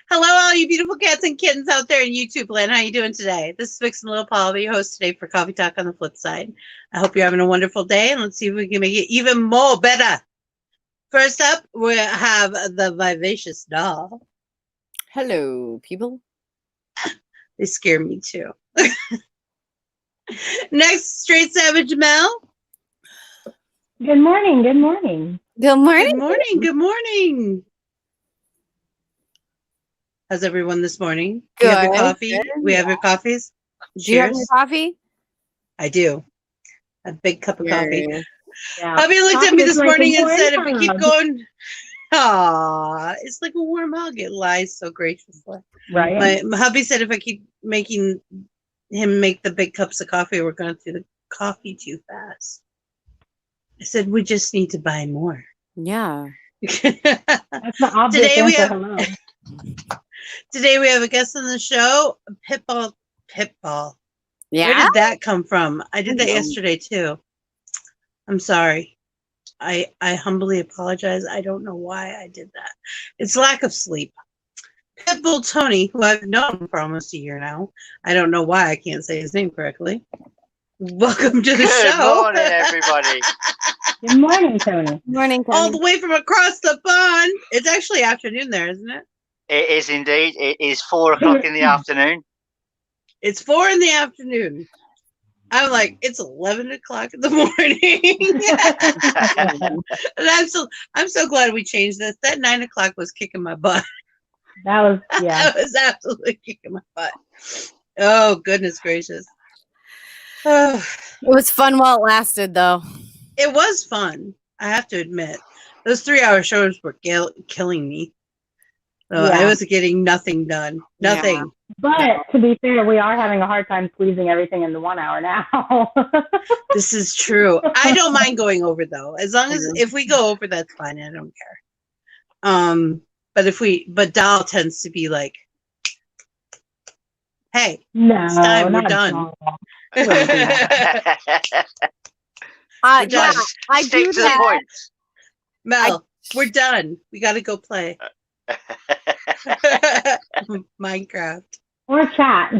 Hello, all you beautiful cats and kittens out there in YouTube land. How you doing today? This is Vixen Little Paul, your host today for Coffee Talk on the Flipside. I hope you're having a wonderful day, and let's see if we can make it even more better. First up, we have the Vivacious Doll. Hello, people. They scare me too. Next, Straight Savage Mel. Good morning. Good morning. Good morning. Good morning. Good morning. How's everyone this morning? Do you have your Good, coffee? good, We have your coffees. Do you have your Cheers. coffee? I do. A big cup of coffee. Cheers. Yeah. Hubby looked at me this Like a morning and warm said, if we keep hug. going, it's like a warm hug. It lies so graciously. Right. My hubby said if I keep making him make the big cups of coffee, we're going through the coffee too fast. I said, we just need to buy more. Yeah. That's the obvious Today we answer. have- Hello. Today we have a guest on the show, Pitbull. Yeah. Where did that come from? I did that know. yesterday too. I'm sorry. I humbly apologize. I don't know why I did that. It's lack of sleep. Pitbull Tony, who I've known for almost a year now. I don't know why I can't say his name correctly. Welcome to the Good show. morning, everybody. Good morning, Tony. Morning, All Tony. the way from across the pond. It's actually afternoon there, isn't it? It is indeed. It is 4 o'clock in the afternoon. It's 4 in the afternoon. I'm like, it's 11 o'clock in the morning. And I'm so glad we changed this. That 9 o'clock was kicking my butt. That was, yeah. That was absolutely kicking my butt. Oh, goodness gracious. Oh, It was fun while it lasted, though. it was fun, I have to admit. Those 3-hour shows were killing me. So I Yeah. was getting nothing done. Nothing. Yeah. But to be fair, we are having a hard time squeezing everything into 1 hour now. This is true. I don't mind going over though. As long as if we go over, that's fine. I don't care. But Doll tends to be like, hey, No, it's time, we're not done. at all. We're Yeah, done. I Stick do to the that. point. Mel, we're done. We got to go play Minecraft Or chat.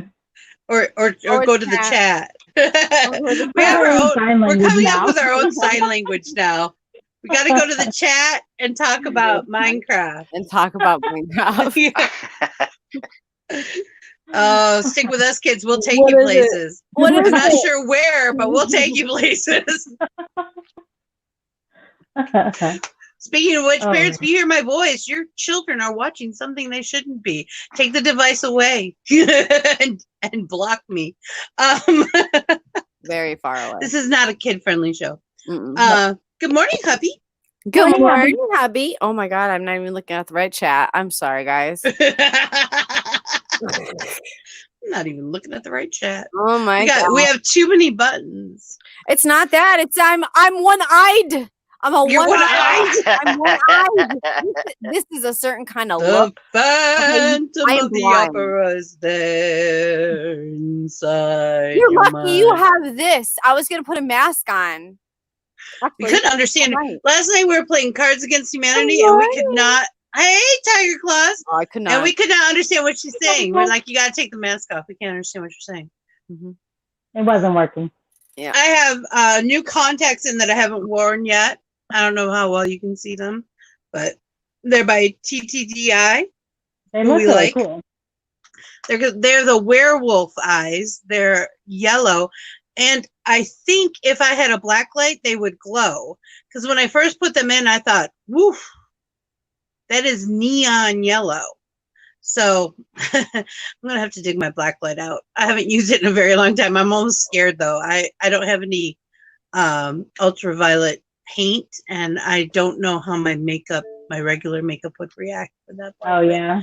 or go to the chat. the We have our own. Sign We're language coming now. up with our own sign language now. We got to go to the chat and talk about Minecraft. And talk about Minecraft. Oh, stick with us, kids. We'll take What you is it? places. What I'm is not it? sure where, but we'll take you places. Speaking of which, Oh, parents, if man. you hear my voice, your children are watching something they shouldn't be. Take the device away and block me. Very far away. This is not a kid-friendly show. Mm-mm. Good morning, hubby. Good morning, morning, hubby. Oh my God, I'm not even looking at the right chat. I'm sorry, guys. I'm not even looking at the right chat. Oh my God. We have too many buttons. It's not that. It's I'm one-eyed. I'm You're one-eyed. one-eyed. I'm one-eyed. This is a certain kind of The look. phantom I am of the blind. opera is there inside You're your lucky you mind. have this. I was gonna put a mask on. We Actually, couldn't understand. right. Last night we were playing Cards Against Humanity, and we could not. Hey, Tiger Claws. Oh, I could not. And we could not understand what she's saying. We're like, you gotta take the mask off. We can't understand what you're saying. Mhm. It wasn't working. I have new contacts in that I haven't worn yet. I don't know how well you can see them, but they're by TTDI. They Who look we really like. cool. They're the werewolf eyes. They're yellow. And I think if I had a black light, they would glow. Because when I first put them in, I thought, woof, that is neon yellow. So I'm going to have to dig my black light out. I haven't used it in a very long time. I'm almost scared, though. I don't have any ultraviolet paint, and I don't know how my regular makeup would react to that. Oh, yeah.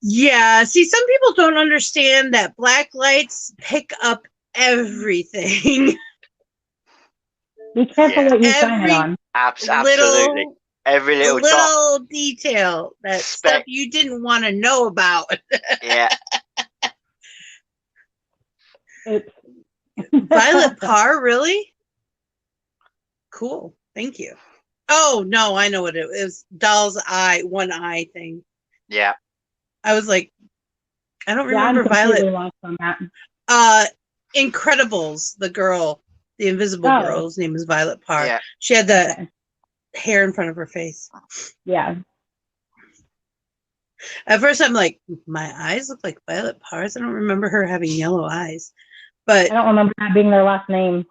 Yeah. See, some people don't understand that black lights pick up everything. Be careful Yeah. what you shine it on. Absolutely. Every little dot. little detail, that stuff Speck. you didn't want to know about. Yeah. Oops. Violet Parr, really? Cool. Thank you. Oh no, I know what it was. Doll's eye, one eye thing. Yeah. I was like, I don't Yeah, I'm remember completely Violet. lost on that. Incredibles, the girl, the invisible Oh. girl's name is Violet Parr. Yeah. She had the Okay. hair in front of her face. Yeah. At first, I'm like, my eyes look like Violet Parr's. I don't remember her having yellow eyes. But I don't remember that being their last name.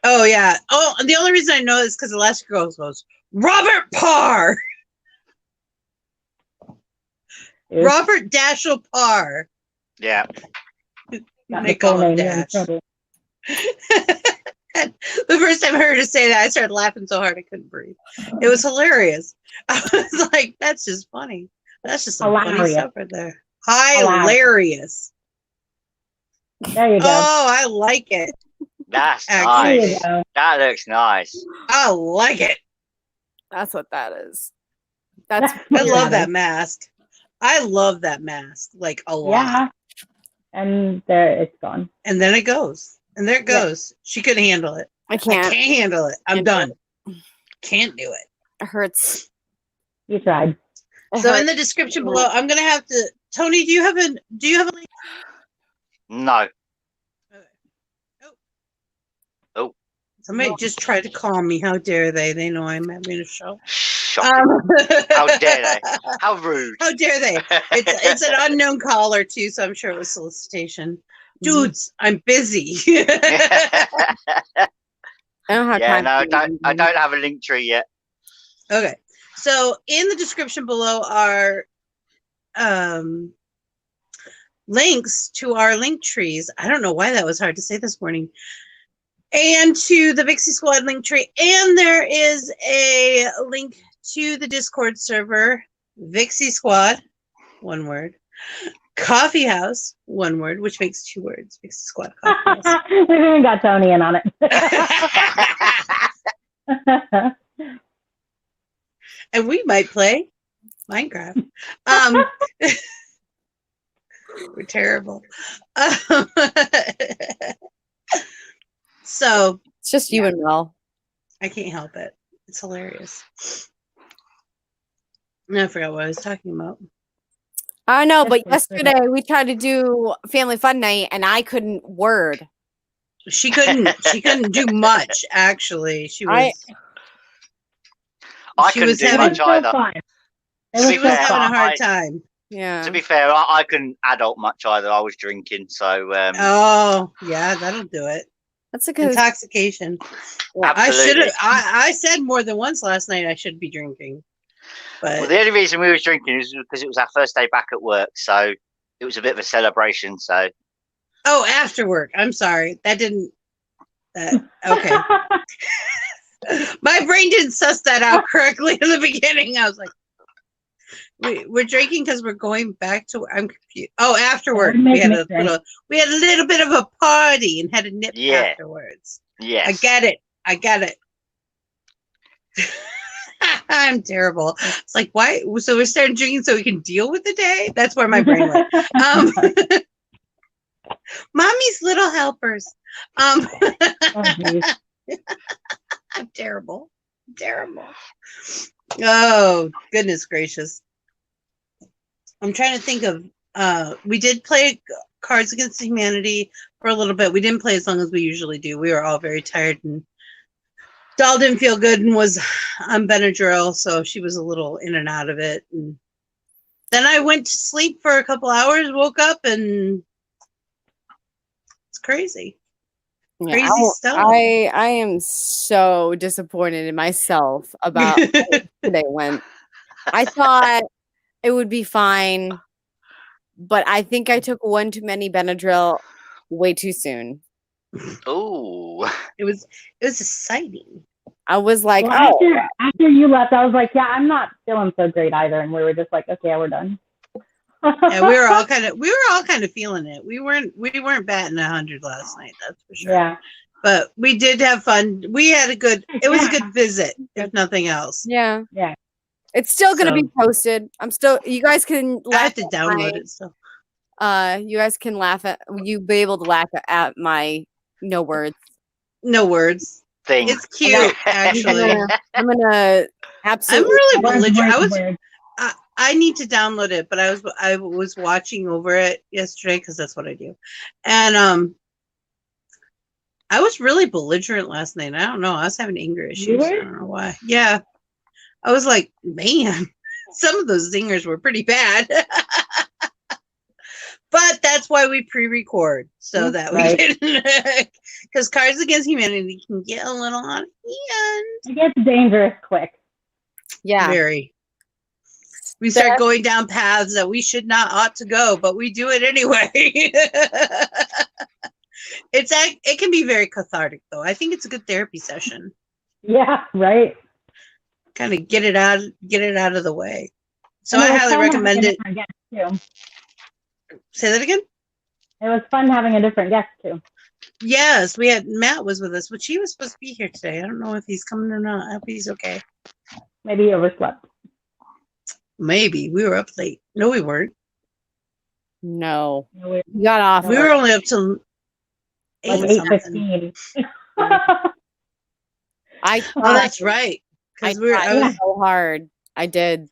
oh yeah. Oh, the only reason I know is because the last girl goes Robert Parr, Oops. Robert Dashel Parr. Yeah. Got They the full call him name, you're in Dash. trouble. And the first time I heard her say that, I started laughing so hard I couldn't breathe. It was hilarious. I was like, "That's just funny. That's just some funny Hilarious. stuff right there. Hilarious. There you go. Oh, I like it. That's Actually. There you nice. go. That looks nice. I like it. That's what that is. That's I love Yeah. that mask. I love that mask like a lot. Yeah. And there it's gone. And then it goes. And there it Yeah. goes. She couldn't handle it. I I can't. can't handle it. I'm Can't do done. Can't do it. It hurts. You tried. It So in hurts. the description below, I'm gonna have to Tony, do you have a link? No. Somebody just tried to call me. How dare they? They know I'm having a show. Shocking. How dare they? How rude. How dare they? It's an unknown caller too, so I'm sure it was solicitation. Dudes, I'm busy. I don't have Yeah, time. no, for I anything. don't have a link tree yet. Okay. So in the description below are links to our link trees. I don't know why that was hard to say this morning. And to the Vixie Squad link tree. And there is a link to the Discord server, Vixie Squad, one word. Coffee House, one word, which makes two words. Vixie Squad Coffee House. We've even got Tony in on it. And we might play Minecraft. We're terrible. So It's just you and Mel. I can't help it. It's hilarious. I forgot what I was talking about. I know, but Just yesterday we tried to do Family Fun Night and I couldn't word. She couldn't do much, actually. She was I She couldn't was do having- It much was so either. fun. It To was she be was so fair, having a fun. hard time. Yeah. To be fair, I couldn't adult much either. I was drinking, so Oh, yeah, that'll do it. That's because Intoxication. Yeah, I should have absolutely. I said more than once last night I should be drinking. But Well, the only reason we was drinking is because it was our first day back at work, so it was a bit of a celebration. So oh, after work. I'm sorry. That didn't okay. My brain didn't suss that out correctly in the beginning. I was like, we're drinking because we're going back to. I'm confused. Oh, afterward, Make we had me a drink. little bit of a party and had a nip Yeah. afterwards. yes, I get it. I'm terrible. It's like, why? So we started drinking so we can deal with the day. That's where my brain went. Mommy's little helpers. Oh, geez. I'm terrible. Oh, goodness gracious. I'm trying to think of we did play Cards Against Humanity for a little bit. We didn't play as long as we usually do. We were all very tired and Doll didn't feel good and was on Benadryl, so she was a little in and out of it. And then I went to sleep for a couple hours, woke up, and it's crazy. yeah, Crazy stuff. I am so disappointed in myself about how today went. I thought it would be fine, but I think I took one too many Benadryl way too soon. ooh, It was exciting. I was like, Well, oh, after you left, I was like, yeah, I'm not feeling so great either. And we were just like, okay, we're done. Yeah, we were all kind of feeling it. We weren't batting 100 last night, that's for sure. Yeah. But we did have fun. It was a good visit, if nothing else. yeah. Yeah. It's still gonna be So- posted. You guys can I have laugh to at download it still. you guys can you be able to laugh at my no words. No words. thing. It's cute, actually. I'm gonna I'm absolutely really Words, belligerent. words, words. I need to download it, but I was watching over it yesterday because that's what I do, and I was really belligerent last night. I don't know. I was having anger issues. I don't know why. Yeah, I was like, man, some of those zingers were pretty bad. But that's why we pre-record so that we can, because Cards Against Humanity can get a little on hand. It gets dangerous quick. Yeah. Very. We start going down paths that we should not ought to go, but we do it anyway. It can be very cathartic, though. I think it's a good therapy session. Yeah, right. Kind of get it out of the way. So I highly recommend it. Say that again? It was fun having a different guest too. Yes, Matt was with us, but he was supposed to be here today. I don't know if he's coming or not. I hope he's okay. Maybe he overslept. Maybe. We were up late. No, we weren't. No. We got off. We were only up till 8:15. Oh, that's right. I tried so hard. I did.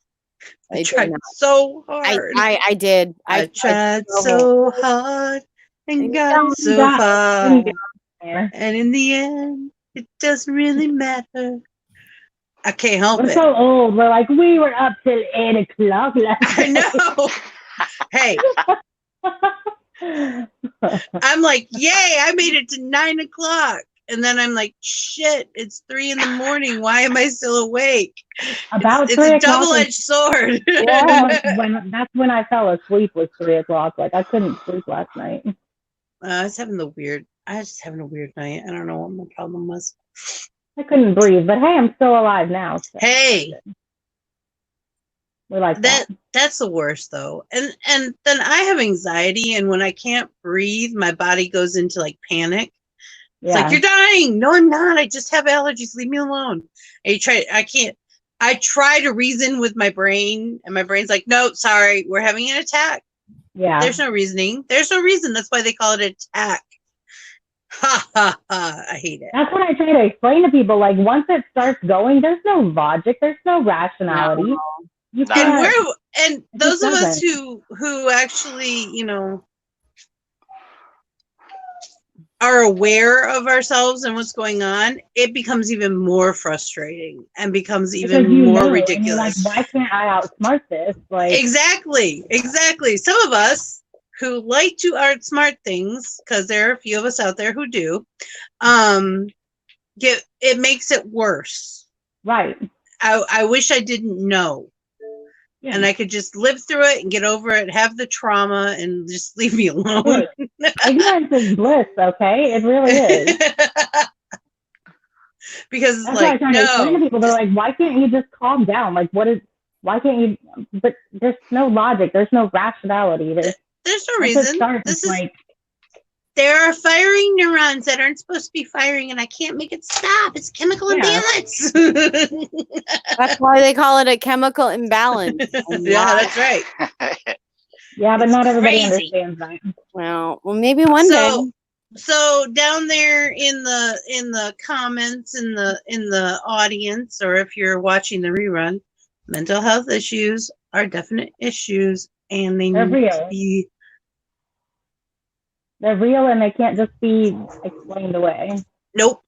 I tried so hard. I did. I tried so hard and got so far. And in the end, it doesn't really matter. I can't help it. We're so old. We're like, we were up till 8 o'clock last night. I know. Hey. I'm like, yay, I made it to 9 o'clock. And then I'm like, shit, it's 3 a.m. Why am I still awake? It's a double-edged sword. Yeah, that's when I fell asleep was 3 o'clock. Like I couldn't sleep last night. I was having a weird night. I don't know what my problem was. I couldn't breathe, but hey, I'm still alive now. So. Hey. We like that. That's the worst though. And then I have anxiety, and when I can't breathe, my body goes into like panic. It's like, you're dying. No, I'm not. I just have allergies. Leave me alone. And I try to reason with my brain, and my brain's like, no, sorry, we're having an attack. Yeah. There's no reasoning. There's no reason. That's why they call it an attack. Ha, ha, ha. I hate it. That's what I try to explain to people. Like, once it starts going, there's no logic. There's no rationality. No. And those of us who actually, are aware of ourselves and what's going on, it becomes even more frustrating and becomes even more ridiculous. Like, why can't I outsmart this? Like exactly. Some of us who like to outsmart things, because there are a few of us out there who do, it makes it worse. Right. I wish I didn't know. Yeah. And I could just live through it and get over it, have the trauma, and just leave me alone. Ignorance is bliss, okay? It really is. Because that's like, no. People, they're like, why can't you just calm down? Like, why can't you? But there's no logic. There's no rationality. There's no reason. This is like, there are firing neurons that aren't supposed to be firing, and I can't make it stop. It's chemical imbalance. That's why they call it a chemical imbalance. Yeah, that's right. Yeah, but not everybody understands that. Well, maybe one day. So down there in the comments in the audience, or if you're watching the rerun, mental health issues are definite issues, and they need to be. They're real, and they can't just be explained away. Nope.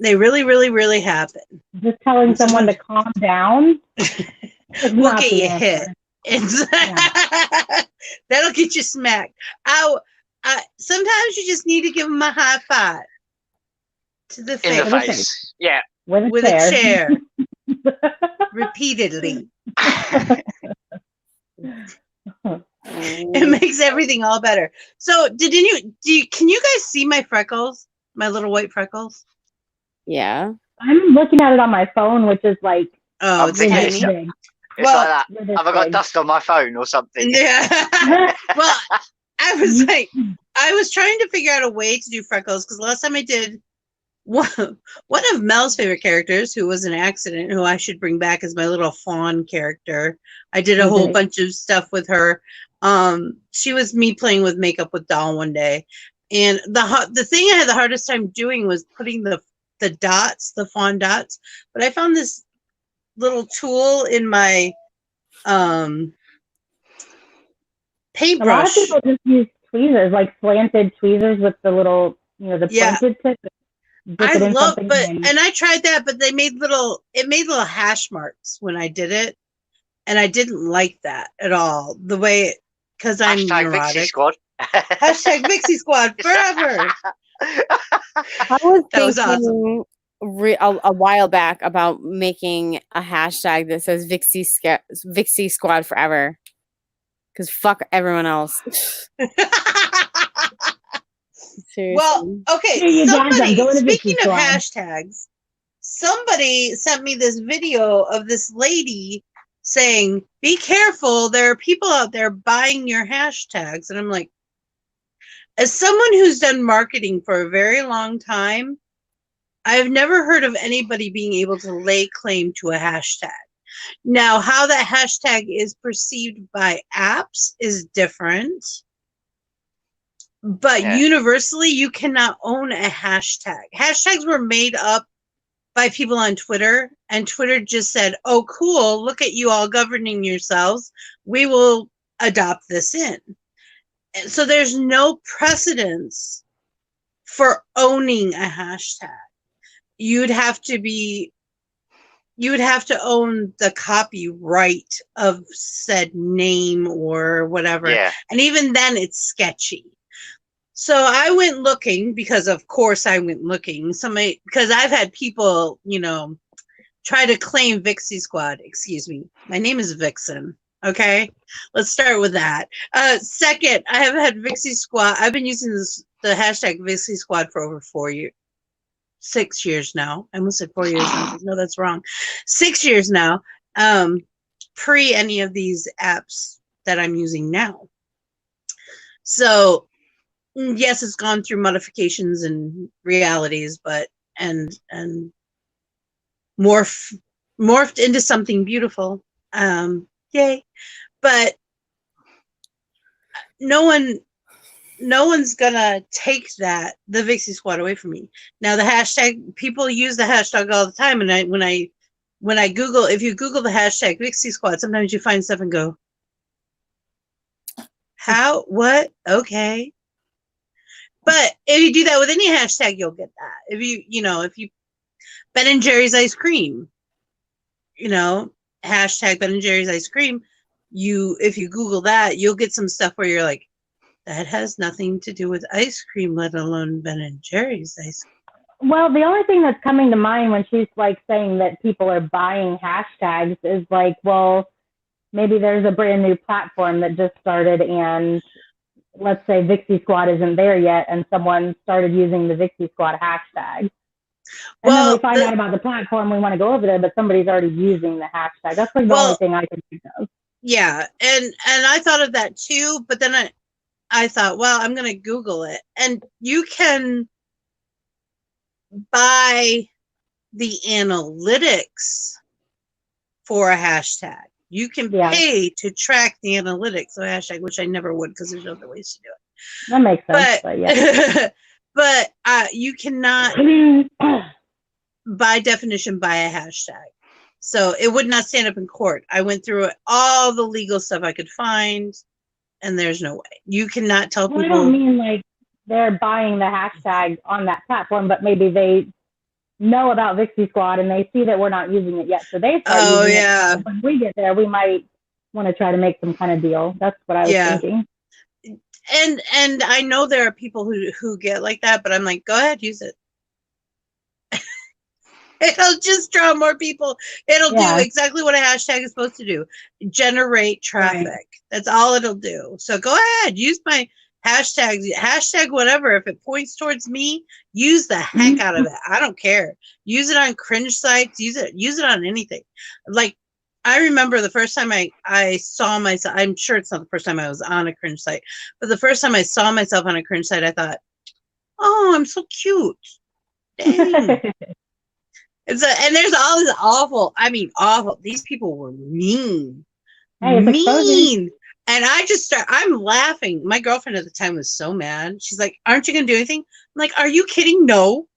They really, really, really happen. Just telling someone to calm down will get you hit. That'll get you smacked. Sometimes you just need to give them a high five to the face. In the face. Yeah. With a chair. Repeatedly. It makes everything all better. So, can you guys see my freckles? My little white freckles? Yeah. I'm looking at it on my phone, which is like, oh, it's tiny. It's like that. Have I got dust on my phone or something? Yeah. Well, I was trying to figure out a way to do freckles, because last time I did one of Mel's favorite characters, who was an accident, who I should bring back as my little fawn character. I did a whole bunch of stuff with her. She was me playing with makeup with doll one day, and the thing I had the hardest time doing was putting the dots, the fawn dots. But I found this little tool in my A lot of paintbrush. people just use tweezers, like slanted tweezers with the little, the Yeah. pointed tip. Dip it in something and I tried that, but it made little hash marks when I did it. And I didn't like that at all. The way, because I'm Hashtag neurotic. Vixie Squad. Hashtag Vixie Squad forever. I was That was thinking a while back about making a hashtag that says Vixie Squad forever. Because fuck everyone else. Seriously. Well, okay. Here you guys, I'm going to Speaking Vixie of Squad. hashtags, somebody sent me this video of this lady saying, "Be careful, there are people out there buying your hashtags." And I'm like, as someone who's done marketing for a very long time, I've never heard of anybody being able to lay claim to a hashtag. Now, how that hashtag is perceived by apps is different. But universally, you cannot own a hashtag. Hashtags were made up by people on Twitter, and Twitter just said, "Oh, cool, look at you all governing yourselves. We will adopt this in." And so there's no precedence for owning a hashtag. You'd have to own the copyright of said name or whatever. Yeah. And even then, it's sketchy. So I went looking, because of course I went looking. Because I've had people, try to claim Vixie Squad. Excuse me. My name is Vixen. Okay. Let's start with that. Second, I have had Vixie Squad. I've been using the hashtag Vixie Squad for over 6 years now. I almost said 4 years now. No, that's wrong. 6 years now. Pre any of these apps that I'm using now. So yes, it's gone through modifications and realities, but and morphed into something beautiful. Yay! But no one's gonna take the Vixie Squad away from me. Now the hashtag, people use the hashtag all the time, and when I Google, if you Google the hashtag Vixie Squad, sometimes you find stuff and go, how? What? Okay. But if you do that with any hashtag, you'll get that. If you Ben and Jerry's ice cream, hashtag Ben and Jerry's ice cream, if you Google that, you'll get some stuff where you're like, that has nothing to do with ice cream, let alone Ben and Jerry's ice cream. Well, the only thing that's coming to mind when she's like saying that people are buying hashtags is like, well, maybe there's a brand new platform that just started, and let's say Vixie Squad isn't there yet, and someone started using the Vixie Squad hashtag. And then we find out about the platform, we want to go over there, but somebody's already using the hashtag. That's like the only thing I can think of. Yeah, and I thought of that too, but then I thought, well, I'm going to Google it. And you can buy the analytics for a hashtag. You can pay to track the analytics of a hashtag, which I never would, because there's other ways to do it. That makes sense. But yeah. But you cannot, by definition, buy a hashtag. So it would not stand up in court. I went through all the legal stuff I could find, and there's no way. You cannot tell people. I don't mean like they're buying the hashtag on that platform, but maybe they know about Vixie Squad and they see that we're not using it yet. So they start using it. When we get there, we might want to try to make some kind of deal. That's what I was thinking. And I know there are people who get like that, but I'm like, go ahead, use it. It'll just draw more people. It'll do exactly what a hashtag is supposed to do. Generate traffic. Right. That's all it'll do. So go ahead, use my hashtag whatever. If it points towards me, use the heck out of it. I don't care. Use it on cringe sites. Use it on anything. Like, I remember the first time I saw myself, I'm sure it's not the first time I was on a cringe site, but the first time I saw myself on a cringe site, I thought, oh, I'm so cute. Dang. And there's all this awful. These people were mean. Mean. And I'm laughing. My girlfriend at the time was so mad. She's like, aren't you going to do anything? I'm like, are you kidding? No.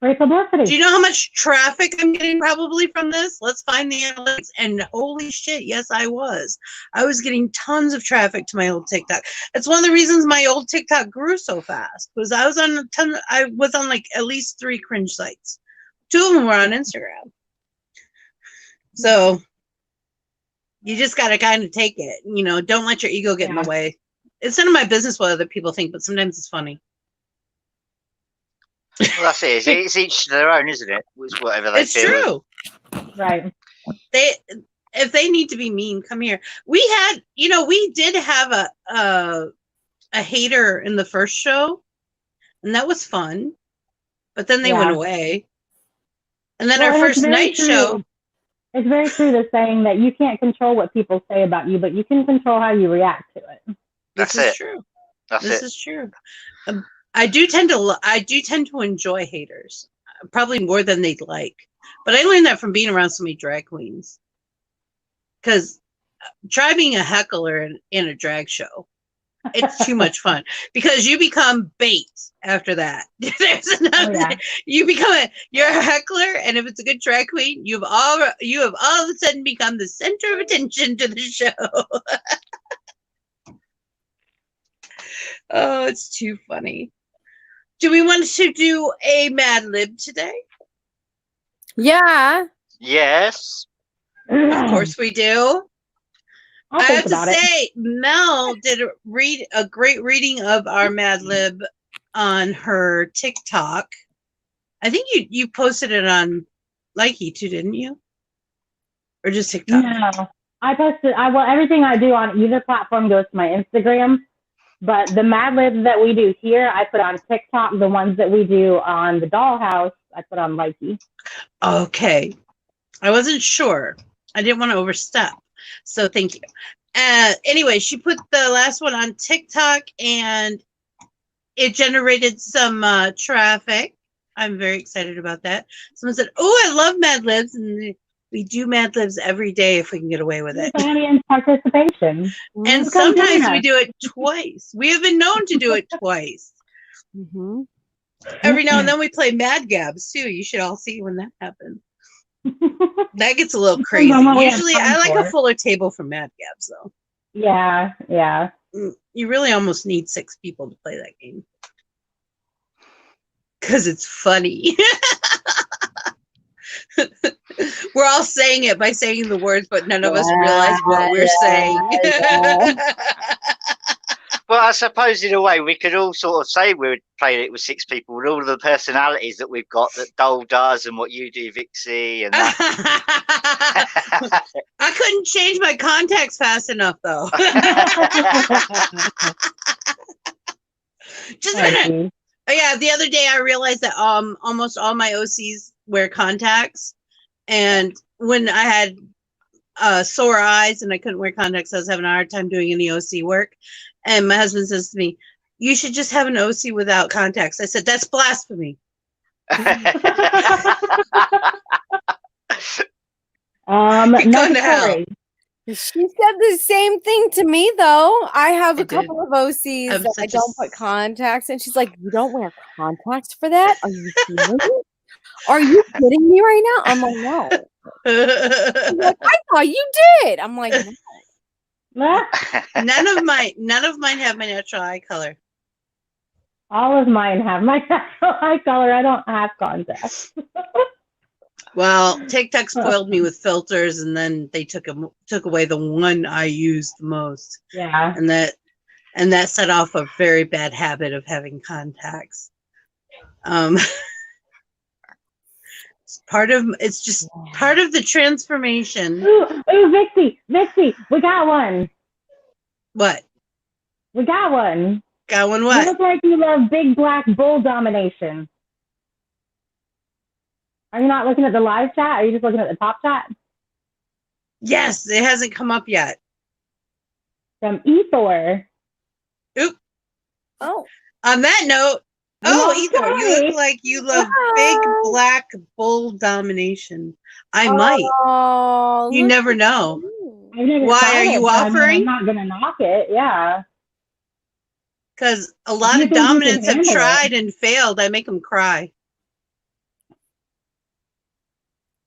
Great publicity. Do you know how much traffic I'm getting probably from this? Let's find the analytics. And holy shit, yes, I was. I was getting tons of traffic to my old TikTok. It's one of the reasons my old TikTok grew so fast. Was I was on like at least 3 cringe sites. 2 of them were on Instagram. So you just got to kind of take it. You know, don't let your ego get in the way. It's none of my business what other people think, but sometimes it's funny. Well, that's it. It's each to their own, isn't it? It's whatever they feel. It's true. Right. If they need to be mean, come here. We did have a hater in the first show, and that was fun. But then they went away. And then our first night show. It's very true the saying that you can't control what people say about you, but you can control how you react to it. This is true. This is true. I do tend to enjoy haters, probably more than they'd like. But I learned that from being around so many drag queens. Because try being a heckler in a drag show. It's too much fun because you become bait after that. There's another. You're a heckler, and if it's a good drag queen, you have all of a sudden become the center of attention to the show. Oh, it's too funny. Do we want to do a Mad Lib today? Yeah. Yes. Of course we do. I have to say, it. Mel did a great reading of our Mad Lib on her TikTok. I think you posted it on Likey too, didn't you? Or just TikTok? No, I posted. Everything I do on either platform goes to my Instagram. But the Mad Libs that we do here, I put on TikTok. The ones that we do on the Dollhouse, I put on Likey. Okay. I wasn't sure. I didn't want to overstep. So thank you. Anyway, she put the last one on TikTok and it generated some traffic. I'm very excited about that. Someone said, "Oh, I love Mad Libs." And we do Mad Libs every day if we can get away with it. Audience participation. And sometimes we do it twice. We have been known to do it twice. Mm-hmm. Every now and then we play Mad Gabs too. You should all see when that happens. That gets a little crazy. Usually I like a fuller table for Mad Gabs though. Yeah. You really almost need 6 people to play that game. Because it's funny. We're all saying it by saying the words, but none of us realize what we're saying. Well, I suppose in a way we could all sort of say we're playing it with 6 people with all of the personalities that we've got that Dole does and what you do, Vixie, and that. I couldn't change my contacts fast enough, though. Just a minute. Oh, yeah, the other day I realized that almost all my OCs wear contacts, and when I had sore eyes and I couldn't wear contacts, I was having a hard time doing any OC work. And my husband says to me, "You should just have an OC without contacts." I said, "That's blasphemy." Not hell. She said the same thing to me, though. I have a couple of OCs that I don't put contacts in. She's like, "You don't wear contacts for that? Are you serious? Are you kidding me right now?" I'm like, "No." She's like, "I thought you did." I'm like, "No." None of mine have my natural eye color. All of mine have my natural eye color. I don't have contacts. Well, TikTok spoiled me with filters, and then they took away the one I used the most. Yeah, and that set off a very bad habit of having contacts. It's just part of the transformation. Ooh, Vixie, we got one. What? We got one. Got one what? You look like you love big black bull domination. Are you not looking at the live chat? Are you just looking at the top chat? Yes, it hasn't come up yet. From Ethor. Oop. Oh. On that note, Ethor, you look like you love big black bull domination. I might. You never know. Why are you offering? I'm not gonna knock it. Yeah. Because a lot of dominants have tried and failed. I make them cry.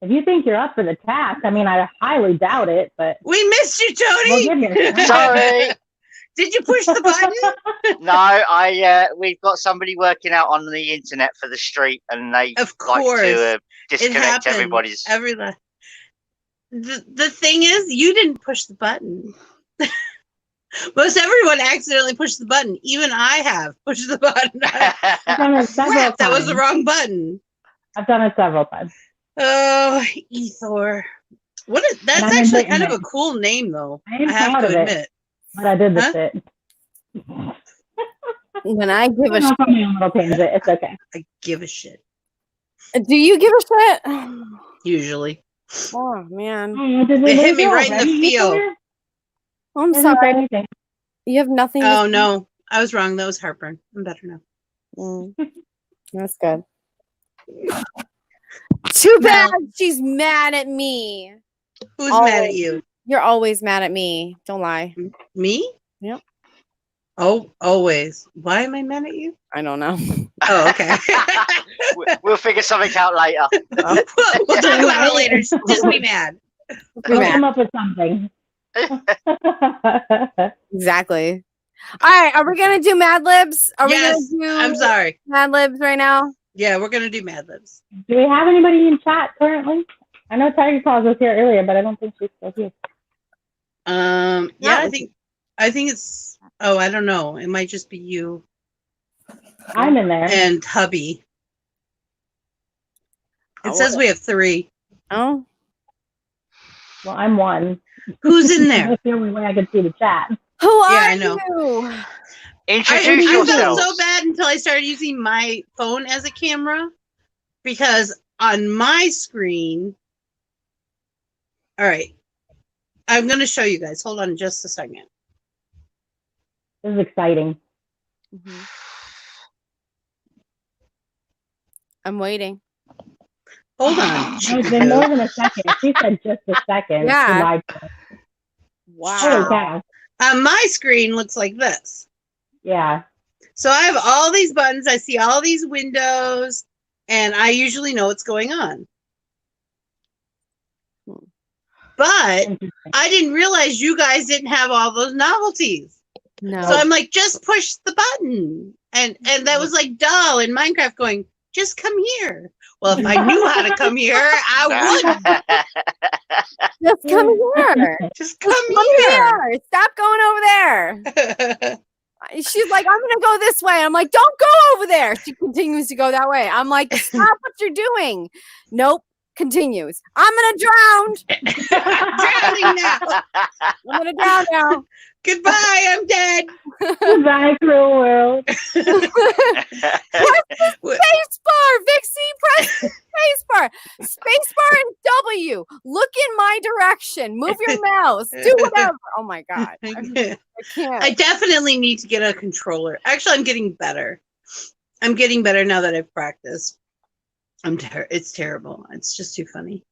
If you think you're up for the task, I mean, I highly doubt it, but We missed you, we'll Tony. give you a shot. Sorry. Did you push the button? No, we've got somebody working out on the internet for the street, and they Of like course. to It disconnect happened. everybody's. The thing is, you didn't push the button. Most everyone accidentally pushed the button. Even I have pushed the button. I've done it several Crap, that was the times. wrong button. I've done it several times. Oh, Ethor. What is that's And I'm actually admitting kind of it. a cool name, though. I am I have proud to of it. admit. But I did the Huh? shit. When I give a I'm shit, on my own little tangent. It's okay. I give a shit. do you give a shit? Usually, Oh man, Did we It hit lose me you right in the already? You feel. sure? I'm Doesn't say sorry. anything. You have nothing. To oh say? no, I was wrong. That was heartburn. I'm better now. Mm, that's good. Too bad Now- she's mad at me. Who's mad at Always. you? You're always mad at me. Don't lie. Me? Yep. Oh, always. Why am I mad at you? I don't know. Oh, okay. We'll figure something out later. we'll talk about it later. Just be mad. You're I'll mad. come up with something. Exactly. All right. Are we gonna do Mad Libs? Are Yes, we gonna I'm do sorry. Mad Libs right now? Yeah, we're gonna do Mad Libs. Do we have anybody in chat currently? I know Tiger Claws was here earlier, but I don't think she's still here. Yeah, Yeah. I think it's. Oh, I don't know. It might just be you I'm in there. and hubby. It Oh, says we have 3. Oh, Well, I'm one. Who's in there? That's the only way I could see the chat. who are I know. you? Introduce I felt yourself. so bad until I started using my phone as a camera, because on my screen. All right, I'm going to show you guys. Hold on just a second. This is exciting. Mhm. I'm waiting. Hold on. It's been more than a second. She said just a second. Yeah. She lied to us. Holy Wow. cow. On my screen looks like this. Yeah. So I have all these buttons. I see all these windows, and I usually know what's going on. But Interesting. I didn't realize you guys didn't have all those novelties. No. So I'm like, just push the button. And that was like dull in Minecraft going, just come here. Well, if I knew how to come here, I Just come here. would. Just come Come here. here. Stop going over there. She's like, I'm gonna go this way. I'm like, don't go over there. She continues to go that way. I'm like, stop what you're doing. Nope. Continues. I'm gonna drown. Drowning now. I'm gonna drown now. Goodbye, I'm dead. Goodbye, cruel world. Press the space bar, Vixie. Press the space bar. Space bar and W. Look in my direction. Move your mouse. Do whatever. Oh my god. I can't. I definitely need to get a controller. Actually, I'm getting better. I'm getting better now that I've practiced. It's terrible. It's just too funny.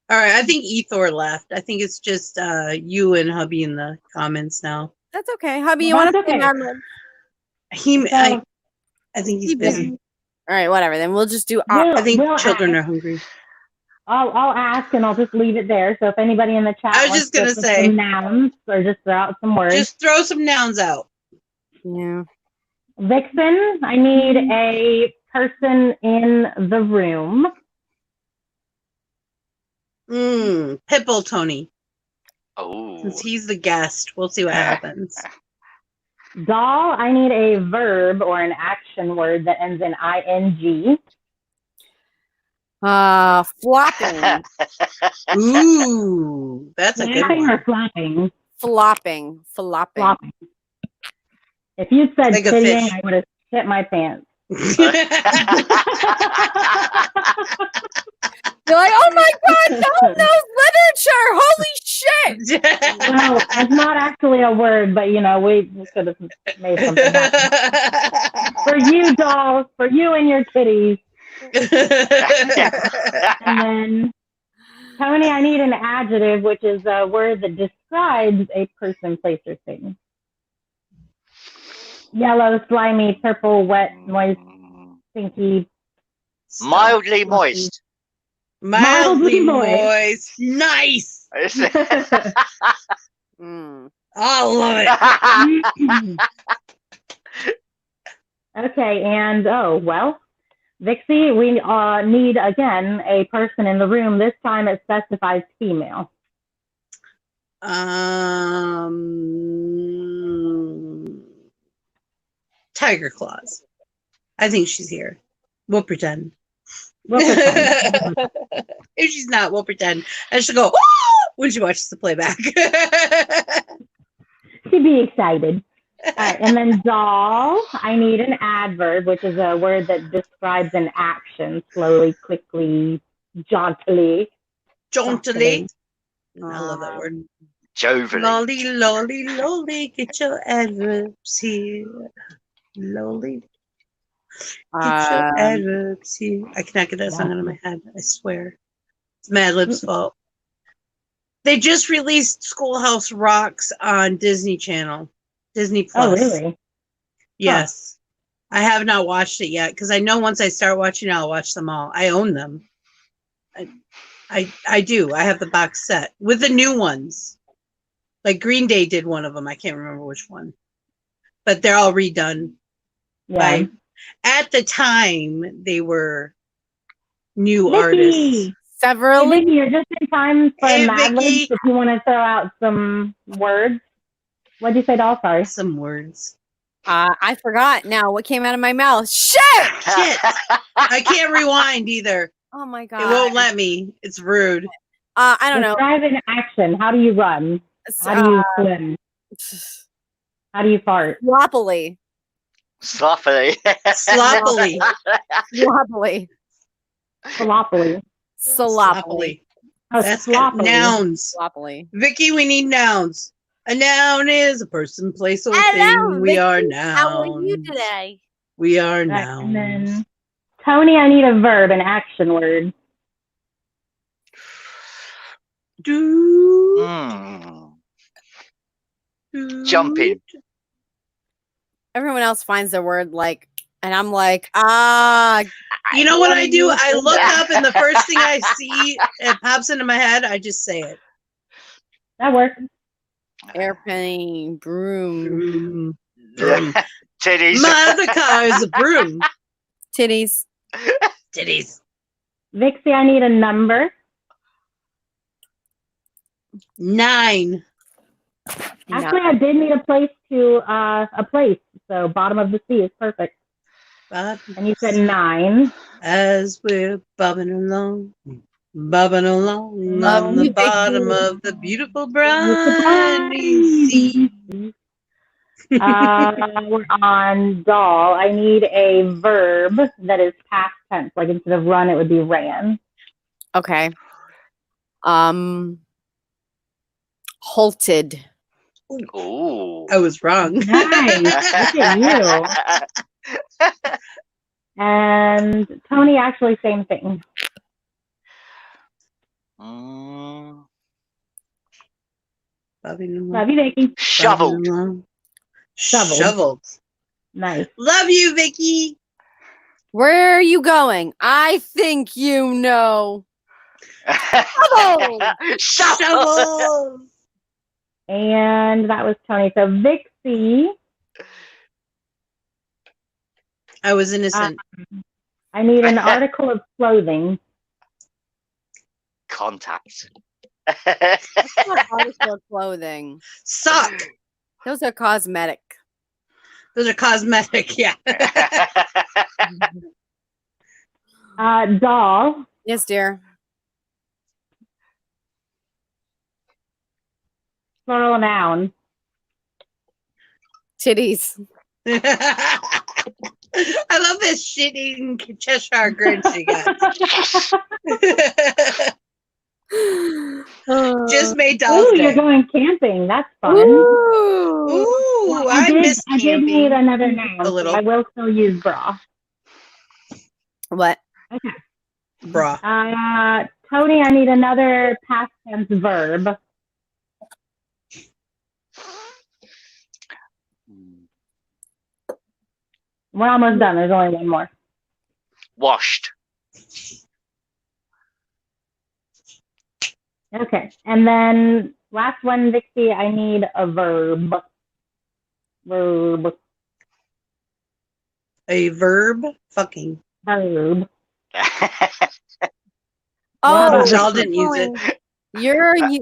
All right, I think Ethor left. I think it's just you and hubby in the comments now. That's okay. Hubby, you want to That's play okay. Mad Libs? I think he's He's busy. All right, whatever. Then we'll just do. We'll- I think we'll children ask. are hungry. I'll ask and I'll just leave it there. So if anybody in the chat I was wants just gonna to put say- some nouns or just throw out some words. Just throw some nouns out. Yeah. Vixen, I need a person in the room. Pipple Tony. Oh. Since he's the guest, we'll see what happens. Doll, I need a verb or an action word that ends in ing. Flopping. Ooh, that's a good Flapping one. or flapping? Flopping. Flopping. If you said Like a pitying, fish. I would have shit my pants. You're like, oh my god, no one knows literature. Holy shit. Well, it's not actually a word, but you know, we could have made something happen. For you, dolls, for you and your kitties. And then, Tony, I need an adjective, which is a word that describes a person, place, or thing. Yellow, slimy, purple, wet, moist, stinky. Mildly moist. Mildly moist. moist. Nice. Mm. I love it. Okay, and Vixie, we need again a person in the room. This time it specifies female. Tiger Claws. I think she's here. We'll pretend. We'll pretend. If she's not, we'll pretend. And she'll go, "Ah!" when she watches the playback. She'd be excited. All right, and then doll, I need an adverb, which is a word that describes an action slowly, quickly, jauntily. Jauntily. I love that word. Jovially. Lolly, lolly, lolly, get your adverbs here. Lolly. Get your adverbs here. I cannot get that song out of my head. I swear. It's Mad Lib's fault. They just released Schoolhouse Rocks on Disney Channel. Disney Plus. Oh, really? Yes. Huh. I have not watched it yet because I know once I start watching it, I'll watch them all. I own them. I do. I have the box set with the new ones. Like Green Day did one of them. I can't remember which one. But they're all redone. Yeah. At the time, they were new artists. Several. Hey, Vicky, you're just in time for Hey, Mad Vicky. Libs if you want to throw out some words. What'd you say, doll? Sorry. Some words. I forgot now what came out of my mouth. Shit! I can't rewind either. Oh my god. It won't let me. It's rude. I don't know. Describe an action. How do you run? How do you swim? How do you fart? Sloppily. Sloppily. Sloppily. Sloppily. Sloppily. Sloppily. Oh, That's sloppily. nouns. Sloppily. Vicky, we need nouns. A noun is a person, place, or Hello, thing. We are Vicky. nouns. How are you today? We are Right, nouns. and then Tony, I need a verb, an action word. Do, do, Jumping. Everyone else finds their word like, and I'm like, You know what I do? I look up and the first thing I see, it pops into my head, I just say it. That works. airplane, broom, Broom. Titties. My other car is a broom. titties. Titties. Vixie, I need a number. 9. Actually, I did need a place so bottom of the sea is perfect. And you said 9. As we're bobbing along on the bottom of the beautiful briny sea. We're on doll. I need a verb that is past tense. Like instead of run, it would be ran. Okay. Halted. Ooh. I was wrong. Nice. Look at you. And Tony, actually, same thing. Mm. Love you, Vicky. Shoveled. Shoveled. Nice. Love you, Vicky. Where are you going? I think you know. Shovel. And that was Tony. So Vixie, I was innocent. I need an article of clothing. Contacts. That's not article of clothing. Sock. Those are cosmetic. Those are cosmetic, yeah. Doll. Yes, dear. Plural noun. Titties. I love this shit-eating Cheshire grin she got. Just made Doll's Ooh, day. you're going camping. That's fun. Ooh. Ooh, I miss I did camping. need another noun. A little. So I will still use bra. What? Okay. Bra. Tony, I need another past tense verb. We're almost done. There's only one more. Washed. Okay. And then last one, Vixie, I need a verb. Verb. A verb? Fucking. Verb. Oh, about Y'all Vixie? didn't use it.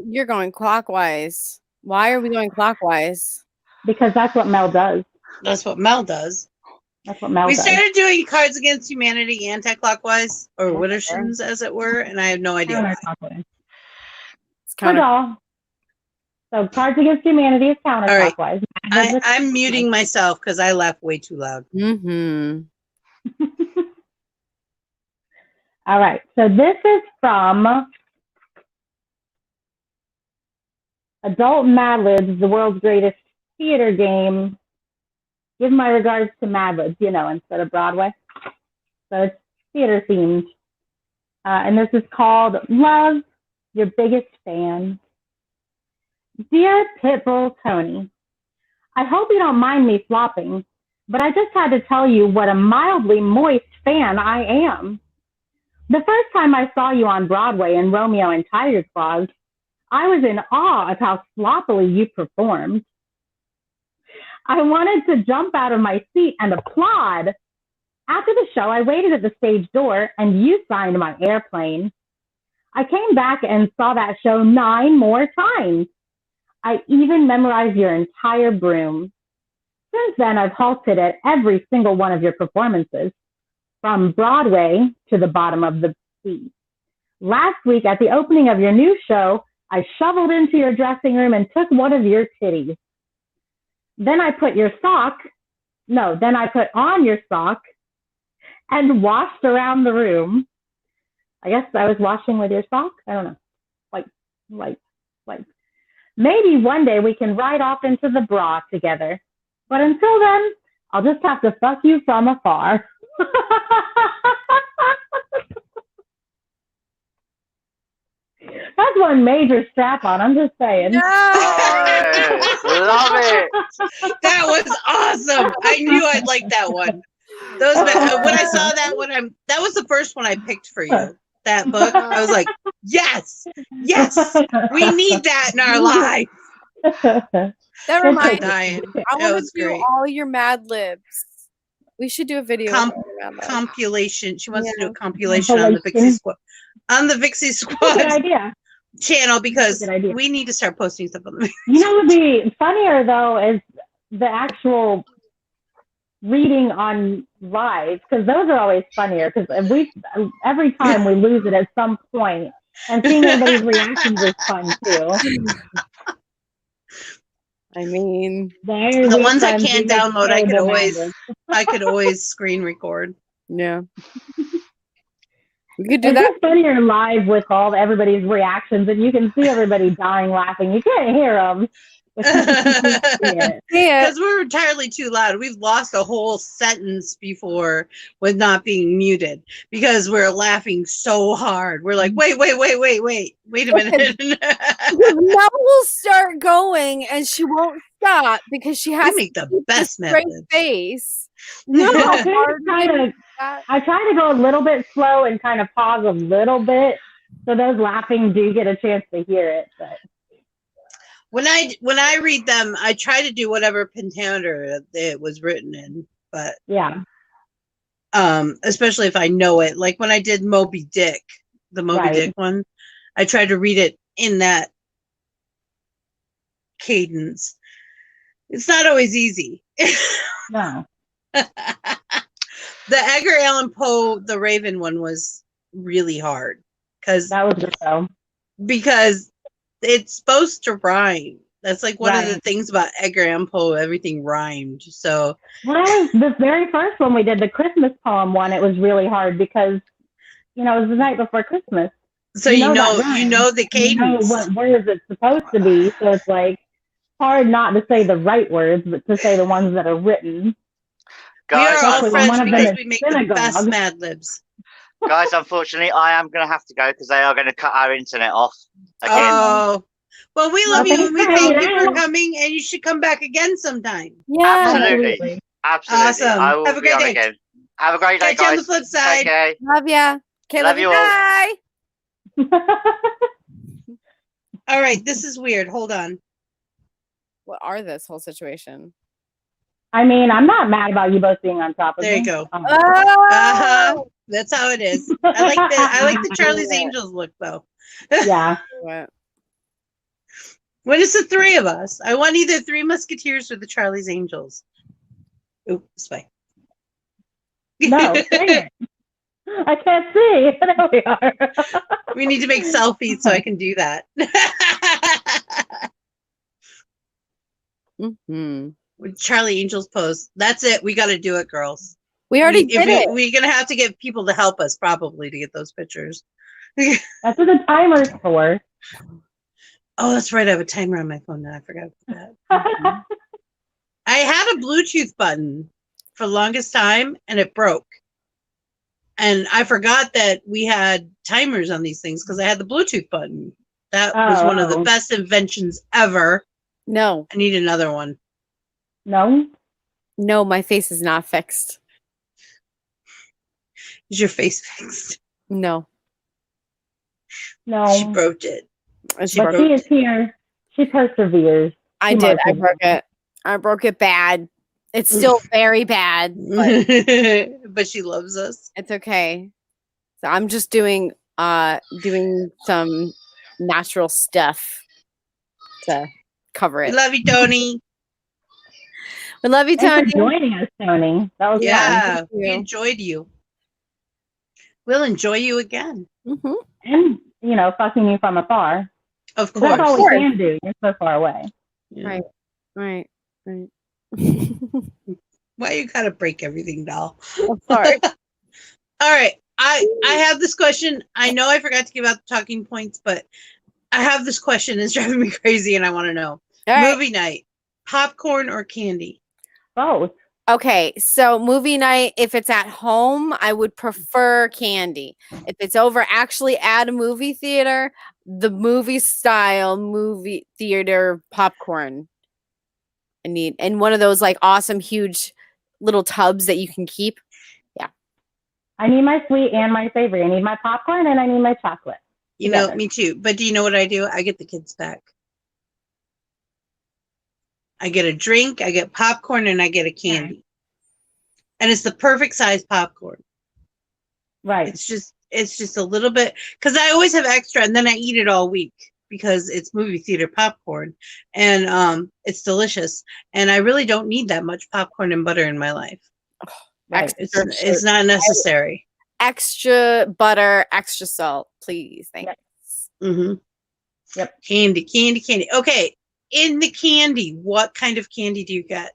you're going clockwise. Why are we going clockwise? Because that's what Mel does. That's what Mel does. That's what Mel We does. started doing Cards Against Humanity anti-clockwise, or Wittershins, as it were, and I have no idea why. Counterclockwise. It's Good counter. all. So Cards Against Humanity is counterclockwise. I'm muting myself because I laugh way too loud. Mm-hmm. All right. So this is from Adult Mad Libs, the world's greatest theater game. Give my regards to Mad Libs, instead of Broadway. So it's theater themed. And this is called Love, Your Biggest Fan. Dear Pitbull Tony, I hope you don't mind me flopping, but I just had to tell you what a mildly moist fan I am. The first time I saw you on Broadway in Romeo and Tiger Claws, I was in awe of how sloppily you performed. I wanted to jump out of my seat and applaud. After the show, I waited at the stage door and you signed my airplane. I came back and saw that show 9 more times. I even memorized your entire broom. Since then, I've halted at every single one of your performances, from Broadway to the bottom of the sea. Last week, at the opening of your new show, I shoveled into your dressing room and took one of your titties. Then I put on your sock and washed around the room. I guess I was washing with your sock. I don't know. Like. Maybe one day we can ride off into the bra together. But until then, I'll just have to fuck you from afar. That's one major strap on, I'm just saying. Oh, love it. That was awesome. I knew I'd like that one. When I saw that one, that was the first one I picked for you. That book, I was like, yes, we need that in our lives. That reminds me. Dying. I That want was to do great. all your Mad Libs. We should do a video. of all your Mad Libs. Compilation. She wants to do a Yeah. compilation on the Vixie Squad. On the Vixie Good Squad idea. channel, because Good idea. we need to start posting stuff on the You know what would be funnier, though, is the actual reading on live, because those are always funnier, because every time we lose it at some point, and seeing everybody's reactions is fun, too. I mean, the ones I can't download, I could always screen record. yeah. We could do It's that. just funnier live with everybody's reactions, and you can see everybody dying laughing. You can't hear them. Yeah. Because we're entirely too loud. We've lost a whole sentence before with not being muted because we're laughing so hard. We're like, wait a minute. Mel will start going and she won't stop because she has We make the to best straight methods. face. No, Hard I try to go a little bit slow and kind of pause a little bit, so those laughing do get a chance to hear it. But when I read them, I try to do whatever pentameter it was written in. But yeah, especially if I know it, like when I did Moby Dick, the Moby Dick one, I tried to read it in that cadence. It's not always easy. no. The Edgar Allan Poe, the Raven one was really hard That was good though. because it's supposed to rhyme. That's like one of the things about Edgar Allan Poe. Everything rhymed. So the very first one we did, the Christmas poem one, it was really hard because it was the night before Christmas. So you know the cadence. You know what words it's supposed to be. So it's like hard not to say the right words, but to say the ones that are written. Guys, we are all friends because we make the best Mad Libs. Guys, unfortunately, I am going to have to go because they are going to cut our internet off again. Oh, well, we love you and we thank you for coming, and you should come back again sometime. Yeah, absolutely. Awesome. I will Have a great day. Again. Have a great day, Catch you on guys. the flip side. Love ya. Okay, love you all. bye. All right, this is weird. Hold on. What are this whole situation? I mean, I'm not mad about you both being on top of There me. you go. Oh, That's how it is. I like the Charlie's Angels look though. Yeah. what? When it's the three of us, I want either Three Musketeers or the Charlie's Angels. Ooh, spike. No, dang it. I can't see. There we are. We need to make selfies so I can do that. Mm-hmm. With Charlie Angels pose. That's it. We got to do it, girls. We already did it. We're gonna have to get people to help us probably to get those pictures. That's what the timer's for. Oh, that's right. I have a timer on my phone now. I forgot about that. I had a Bluetooth button for the longest time and it broke. And I forgot that we had timers on these things because I had the Bluetooth button. That was one of the best inventions ever. No. I need another one. No? No, my face is not fixed. Is your face fixed? No. No. She broke it. But she is here. She perseveres. I did. I broke it. I broke it bad. It's still very bad, but she loves us. It's okay. So I'm just doing some natural stuff to cover it. We love you, Tony. We love you, Tony. Thanks for joining us, Tony. That was fun. We enjoyed you. We'll enjoy you again. Mm-hmm. And, fucking you from afar. Of course. That's all we can do. You're so far away. Yeah. Right. Why you gotta break everything, doll? I'm sorry. All right. I have this question. I know I forgot to give out the talking points, but I have this question. It's driving me crazy and I want to know. Movie night, popcorn or candy? Both. Okay, so movie night, if it's at home, I would prefer candy. If it's over actually at a movie theater, the movie theater popcorn. I need, and one of those like awesome huge little tubs that you can keep. Yeah. I need my sweet and my savory. I need my popcorn and I need my chocolate. You know, me too. But do you know what I do? I get the kids pack. I get a drink, I get popcorn, and I get a candy. Okay. And it's the perfect size popcorn. Right. It's just a little bit, because I always have extra, and then I eat it all week because it's movie theater popcorn, and it's delicious. And I really don't need that much popcorn and butter in my life. Right. It's not necessary. Extra butter, extra salt, please. Thanks. Mm-hmm. Yep. Candy. Okay. In the candy, what kind of candy do you get?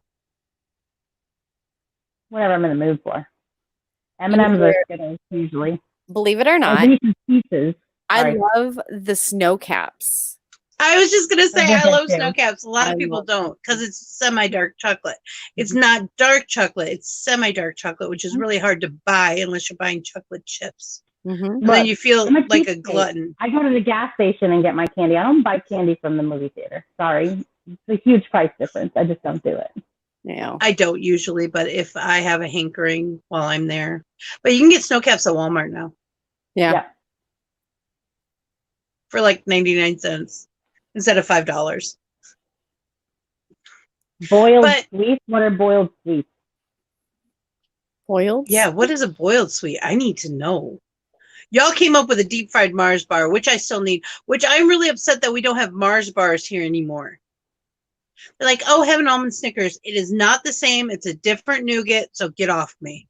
Whatever I'm in the mood for. M&M's or Skittles, usually. Believe it or not, pieces. I love the snow caps. I was just going to say, I love snow caps. A lot of people don't because it's semi-dark chocolate. It's not dark chocolate. It's semi-dark chocolate, which is really hard to buy unless you're buying chocolate chips. Mm-hmm. And then you feel like a glutton. I go to the gas station and get my candy. I don't buy candy from the movie theater. Sorry. It's a huge price difference. I just don't do it. Yeah. I don't usually, but if I have a hankering while I'm there. But you can get snow caps at Walmart now. Yeah. For like 99 cents instead of $5. Boiled sweets? What are boiled sweets? Boiled? Yeah, what is a boiled sweet? I need to know. Y'all came up with a deep fried Mars bar, which I still need, which I'm really upset that we don't have Mars bars here anymore. They're like, oh, have an almond Snickers. It is not the same. It's a different nougat, so get off me.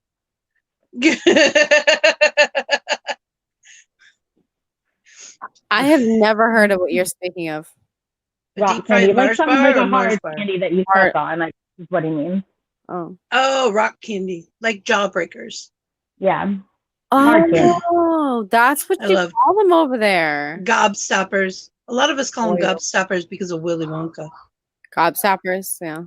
I have never heard of what you're speaking of. Rock candy, like something like a hard candy that you suck on, like is what he means. Oh, rock candy, like Jawbreakers. Yeah. Oh, that's what you call them over there. Gobstoppers. A lot of us call them gobstoppers because of Willy Wonka. Gobstoppers, yeah.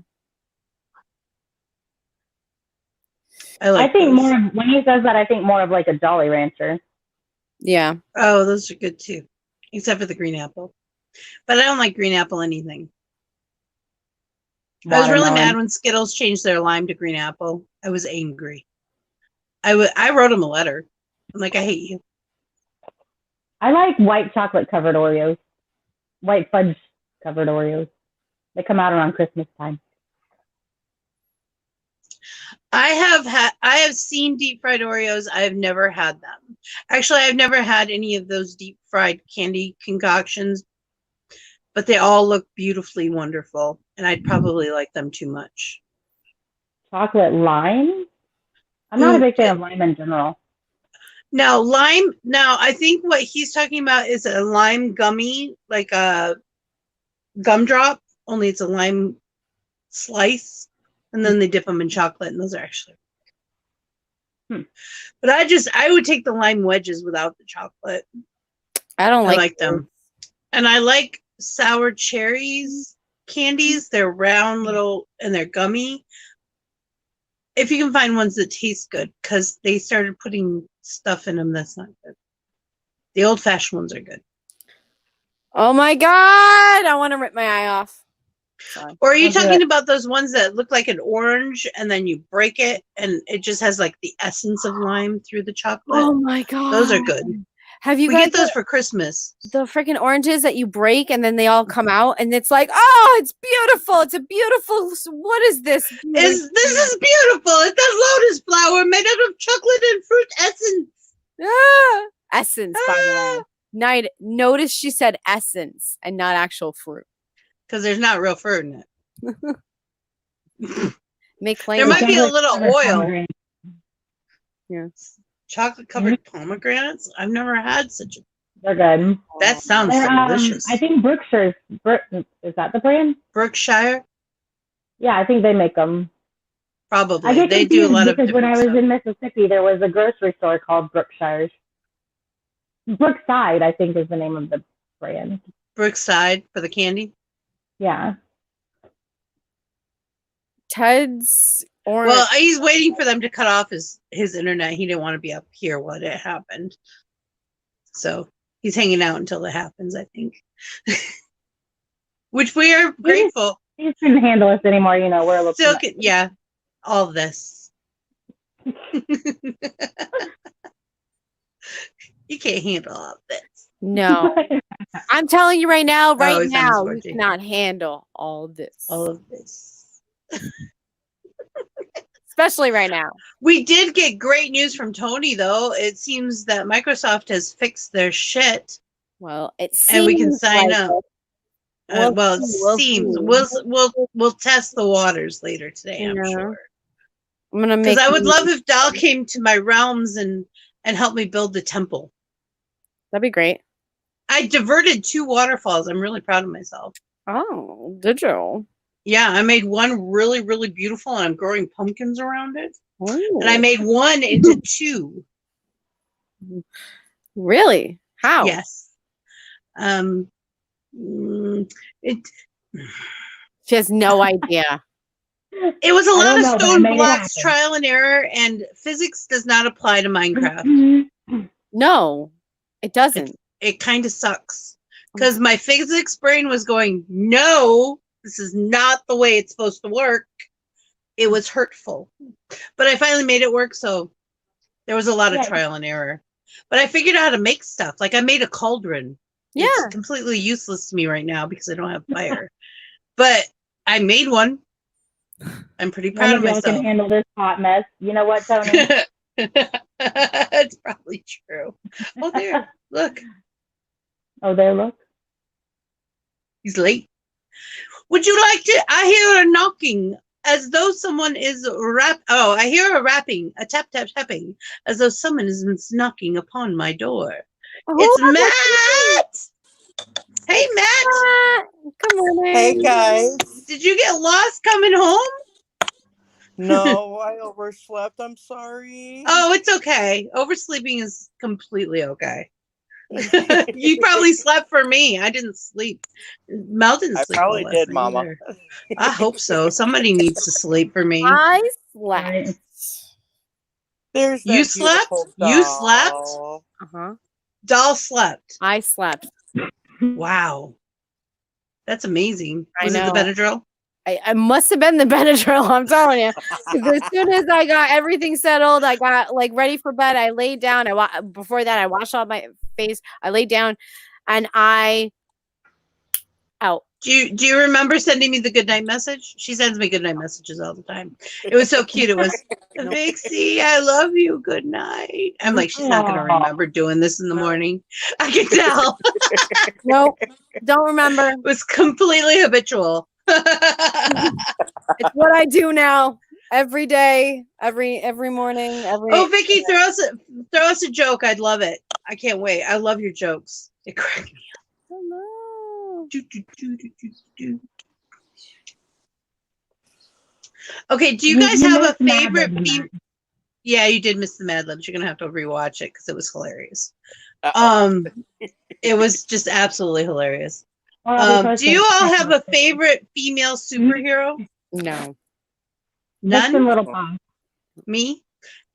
I think more of, when he says that, I think more of like a Jolly Rancher. Yeah. Oh, those are good too, except for the green apple. But I don't like green apple anything. I was really mad when Skittles changed their lime to green apple. I was angry. I wrote him a letter. I'm like, I hate you. I like white chocolate covered Oreos. white fudge covered Oreos. They come out around Christmas time. I have seen deep fried Oreos. I have never had them. Actually, I've never had any of those deep fried candy concoctions, but they all look beautifully wonderful, and I'd probably like them too much. Chocolate lime? I'm not a big fan of lime in general. Now, I think what he's talking about is a lime gummy, like a gumdrop, only it's a lime slice, and then they dip them in chocolate, and those are actually. But I would take the lime wedges without the chocolate. I don't like them. And I like sour cherries candies. They're round little and they're gummy. If you can find ones that taste good, because they started putting stuff in them that's not good. The old-fashioned ones are good. Oh my God! I want to rip my eye off. Sorry. Or are you talking about those ones that look like an orange and then you break it and it just has like the essence of lime through the chocolate? Oh my God. Those are good. Have you we guys get those for Christmas? The freaking oranges that you break and then they all come out and it's like, oh, it's beautiful. It's a beautiful. What is this? This is beautiful. It's a lotus flower made out of chocolate and fruit essence. Essence, by the way. Notice she said essence and not actual fruit. Because there's not real fruit in it. Make claims. There might be a little oil. Yes. Chocolate covered pomegranates? I've never had such a. They're good. That sounds delicious. I think Brookshire's. Is that the brand? Brookshire? Yeah, I think they make them. Probably. They do a lot of. Because when I was in Mississippi, there was a grocery store called Brookshire's. Brookside, I think, is the name of the brand. Brookside for the candy? Yeah. Ted's orange. Well, he's waiting for them to cut off his internet. He didn't want to be up here when it happened. So he's hanging out until it happens, I think. Which we are grateful. He shouldn't handle us anymore, you know. We're a little still yeah. All this. You can't handle all this. No. I'm telling you right now, you cannot handle all this. All of this. Especially right now. We did get great news from Tony, though. It seems that Microsoft has fixed their shit. Well, it seems and we can sign up. We'll seems we'll test the waters later today. I'm sure. I'm gonna because I would love if Dal came to my realms and helped me build the temple. That'd be great. I diverted 2 waterfalls. I'm really proud of myself. Oh, did you? Yeah, I made one really, really beautiful, and I'm growing pumpkins around it. Ooh. And I made one into 2. Really? How? Yes. She has no idea. It was a lot of stone blocks, trial and error, and physics does not apply to Minecraft. No, it doesn't. It kind of sucks because my physics brain was going, no, this is not the way it's supposed to work. It was hurtful, but I finally made it work. So there was a lot of trial and error, but I figured out how to make stuff. Like I made a cauldron. Yeah. It's completely useless to me right now because I don't have fire, but I made one. I'm pretty proud of myself. I can handle this hot mess. You know what, Tony? It's probably true. Oh, there, look. Oh, there, look. He's late. Would you like to? I hear a knocking as though someone is I hear a rapping, a tap, tap, tapping, as though someone is knocking upon my door. It's Matt! Hey, Matt! Good morning. Hey, guys. Did you get lost coming home? No, I overslept. I'm sorry. Oh, it's okay. Oversleeping is completely okay. You probably slept for me. I didn't sleep. Mel didn't sleep. I probably did, Mama. I hope so. Somebody needs to sleep for me. I slept. There's you slept? You slept? Uh-huh. Doll slept. I slept. Wow. That's amazing. Was it the Benadryl? I must have been the Benadryl, I'm telling you. Because as soon as I got everything settled, I got like ready for bed. I laid down. Before that, I washed off my face. I laid down, and I Out. Do you remember sending me the goodnight message? She sends me goodnight messages all the time. It was so cute. It was, Vixie, I love you. Good night. I'm like, she's not gonna remember doing this in the morning. I can tell. Nope. Don't remember. It was completely habitual. It's what I do now. Every day, every morning, every. Oh, Vicky, throw us a joke. I'd love it. I can't wait. I love your jokes. They crack me Hello. up. Do. Okay, do you guys have a favorite? Yeah, you did miss the Mad Libs. You're gonna have to rewatch it because it was hilarious. It was just absolutely hilarious. Do you all have a favorite female superhero? No. None. Little Pong. Me?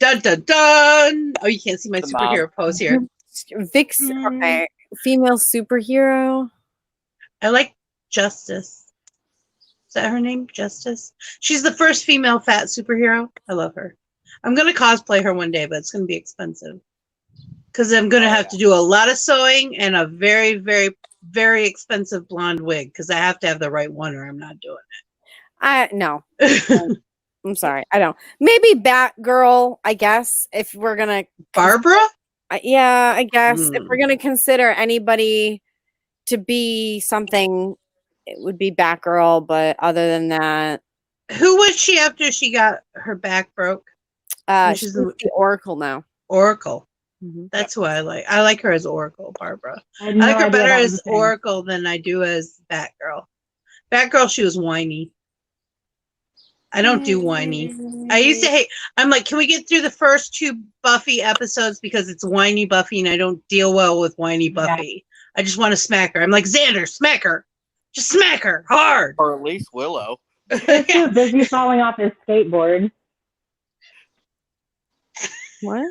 Dun dun dun! Oh, you can't see my superhero pose here. Vix, okay. Female superhero. I like Justice. Is that her name? Justice? She's the first female fat superhero. I love her. I'm going to cosplay her one day, but it's going to be expensive. Because I'm going to have to do a lot of sewing and a very, very, very expensive blonde wig. Because I have to have the right one or I'm not doing No. it. I'm sorry. I don't. Maybe Batgirl, I guess, if we're going to. Barbara? Yeah, I guess. If we're going to consider anybody to be something, it would be Batgirl. But other than that. Who was she after she got her back broke? She's the Oracle now. Oracle. Mm-hmm. That's who I like. I like her as Oracle, Barbara. I like her better as Oracle than I do as Batgirl. Batgirl, she was whiny. I don't do whiny. I used to hate. I'm like, can we get through the first 2 Buffy episodes because it's whiny Buffy and I don't deal well with whiny Buffy. Yeah. I just want to smack her. I'm like, Xander, smack her. Just smack her hard. Or at least Willow. He's too busy falling off his skateboard. What?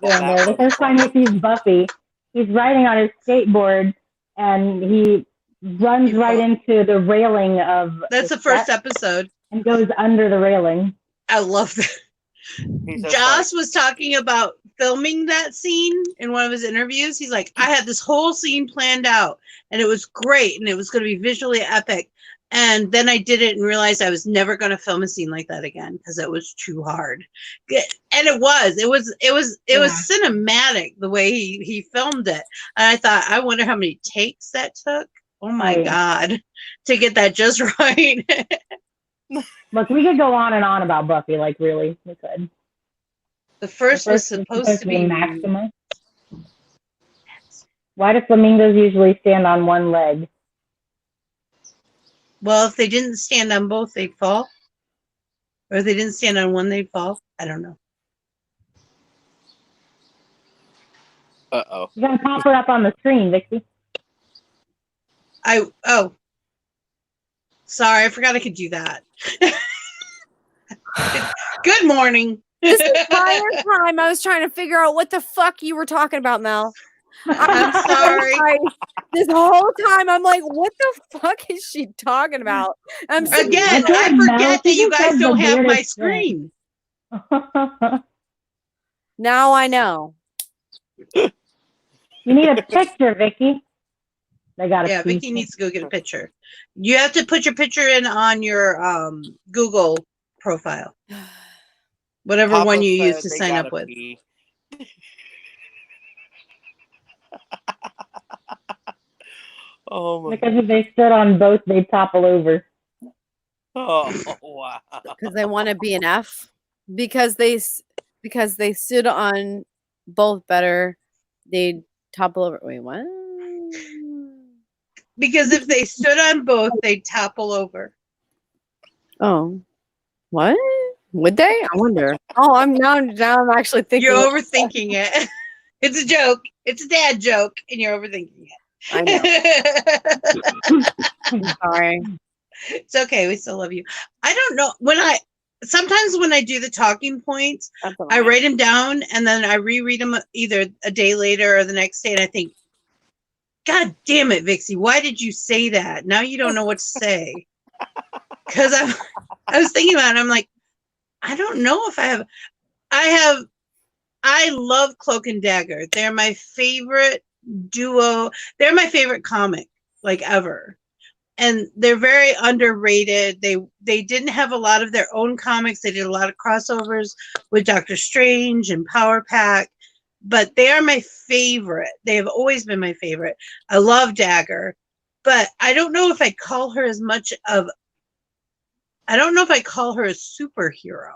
Yeah, the first time he sees Buffy, he's riding on his skateboard and he runs right into the railing of. That's the first episode. And goes under the railing. I love that. Joss was talking about filming that scene in one of his interviews. He's like, I had this whole scene planned out and it was great and it was going to be visually epic. And then I did it and realized I was never going to film a scene like that again because it was too hard. And it was cinematic the way he filmed it. And I thought, I wonder how many takes that took. Oh my God, to get that just right. Look, we could go on and on about Buffy, like really, we could. The first was supposed to be Maxima. Why do flamingos usually stand on one leg? Well, if they didn't stand on both, they'd fall. Or if they didn't stand on one, they'd fall. I don't know. Uh-oh. You gotta pop her up on the screen, Vixie. Sorry, I forgot I could do that. Good morning. This entire time I was trying to figure out what the fuck you were talking about, Mel. I'm sorry. This whole time I'm like, what the fuck is she talking about? I forget that you guys don't have my screen. Now I know. You need a picture, Vicky. Vicky needs to go get a picture. You have to put your picture in on your Google profile. Whatever Papa one you use to sign up with. Oh my because if they stood on both, they'd topple over. Oh wow! Because they want to be an F. Because they stood on both better, they'd topple over. Wait, what? Because if they stood on both, they'd topple over. Oh, what? Would they? I wonder. Oh, I'm actually thinking. You're overthinking it. It's a joke. It's a dad joke, and you're overthinking it. I know. I'm sorry. It's okay. We still love you. I don't know. Sometimes when I do the talking points, I write them down and then I reread them either a day later or the next day, and I think, God damn it, Vixie, why did you say that? Now you don't know what to say. Because I was thinking about it, and I'm like, I don't know if I love Cloak and Dagger. They're my favorite duo. They're my favorite comic. like ever. And they're very underrated. They didn't have a lot of their own comics. They did a lot of crossovers with Doctor Strange and Power Pack, but they are my favorite. They have always been my favorite. I love Dagger, but I don't know if I call her as much of I don't know if I call her a superhero.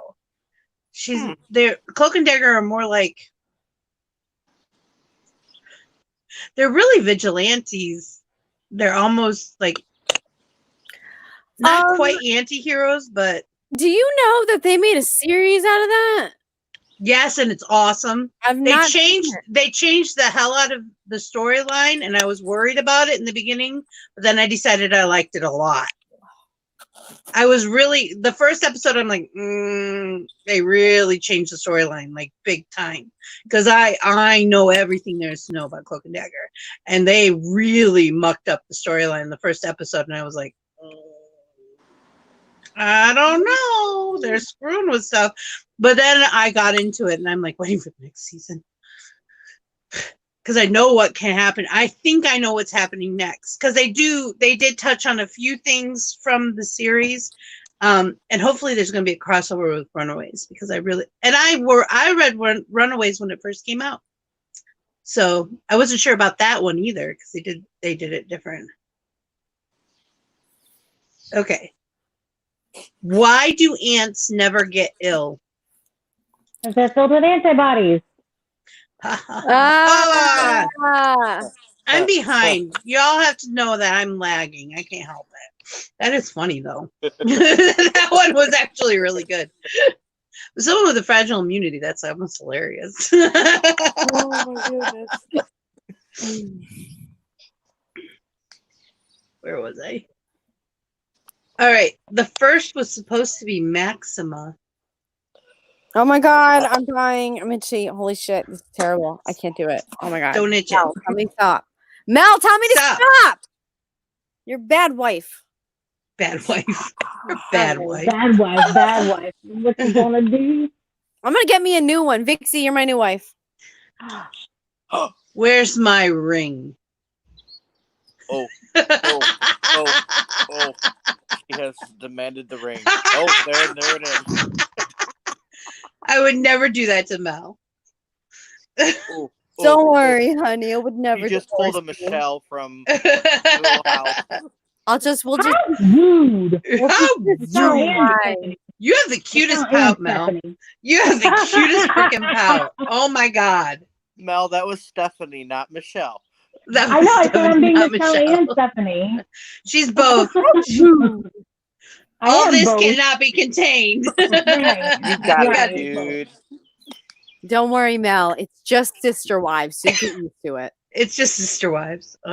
She's they're Cloak and Dagger are more like they're really vigilantes. They're almost like not quite anti-heroes, but do you know that they made a series out of that? yes, and it's awesome. I've They not changed seen it. they changed the hell out of the storyline, and I was worried about it in the beginning, but then I decided I liked it a lot. I was really the first episode. I'm like, they really changed the storyline like big time because I know everything there is to know about Cloak and Dagger, and they really mucked up the storyline in the first episode, and I was like, I don't know, they're screwing with stuff. But then I got into it, and I'm like waiting for the next season because I know what can happen. I think I know what's happening next because they did touch on a few things from the series, and hopefully there's going to be a crossover with Runaways because I read Runaways when it first came out, so I wasn't sure about that one either because they did it different. Okay, why do ants never get ill? Because they're filled with antibodies. Ah, Ah, I'm behind. Y'all have to know that I'm lagging. I can't help it. That is funny though. That one was actually really good. Someone with a fragile immunity, that's almost hilarious. oh my goodness. Where was I? All right. The first was supposed to be Maxima. Oh my god, I'm dying. I'm itchy. Holy shit, this is terrible. I can't do it. Oh my god. Don't itch it. Mel, tell me to stop. Mel, tell me to stop. You're a bad wife. Bad wife. Bad wife. Bad wife. Bad wife. What you gonna do? I'm gonna get me a new one. Vixie, you're my new wife. Where's my ring? Oh, she has demanded the ring. Oh, there it is. I would never do that to Mel. Don't worry, honey. I would never. You just pulled a divorce you. Michelle from Little House. We'll just Rude. How It's not rude. Anne, Stephanie. You have the cutest It's not Anne, pout, Mel. Stephanie. You have the cutest freaking pout. Oh my god. Mel, that was Stephanie, not Michelle. That I know. I said I'm being not Michelle and Stephanie. She's both. I All am this both. cannot be contained. Right. You got Right. it, dude. Don't worry, Mel. It's just sister wives. So get used to it. It's just sister wives. I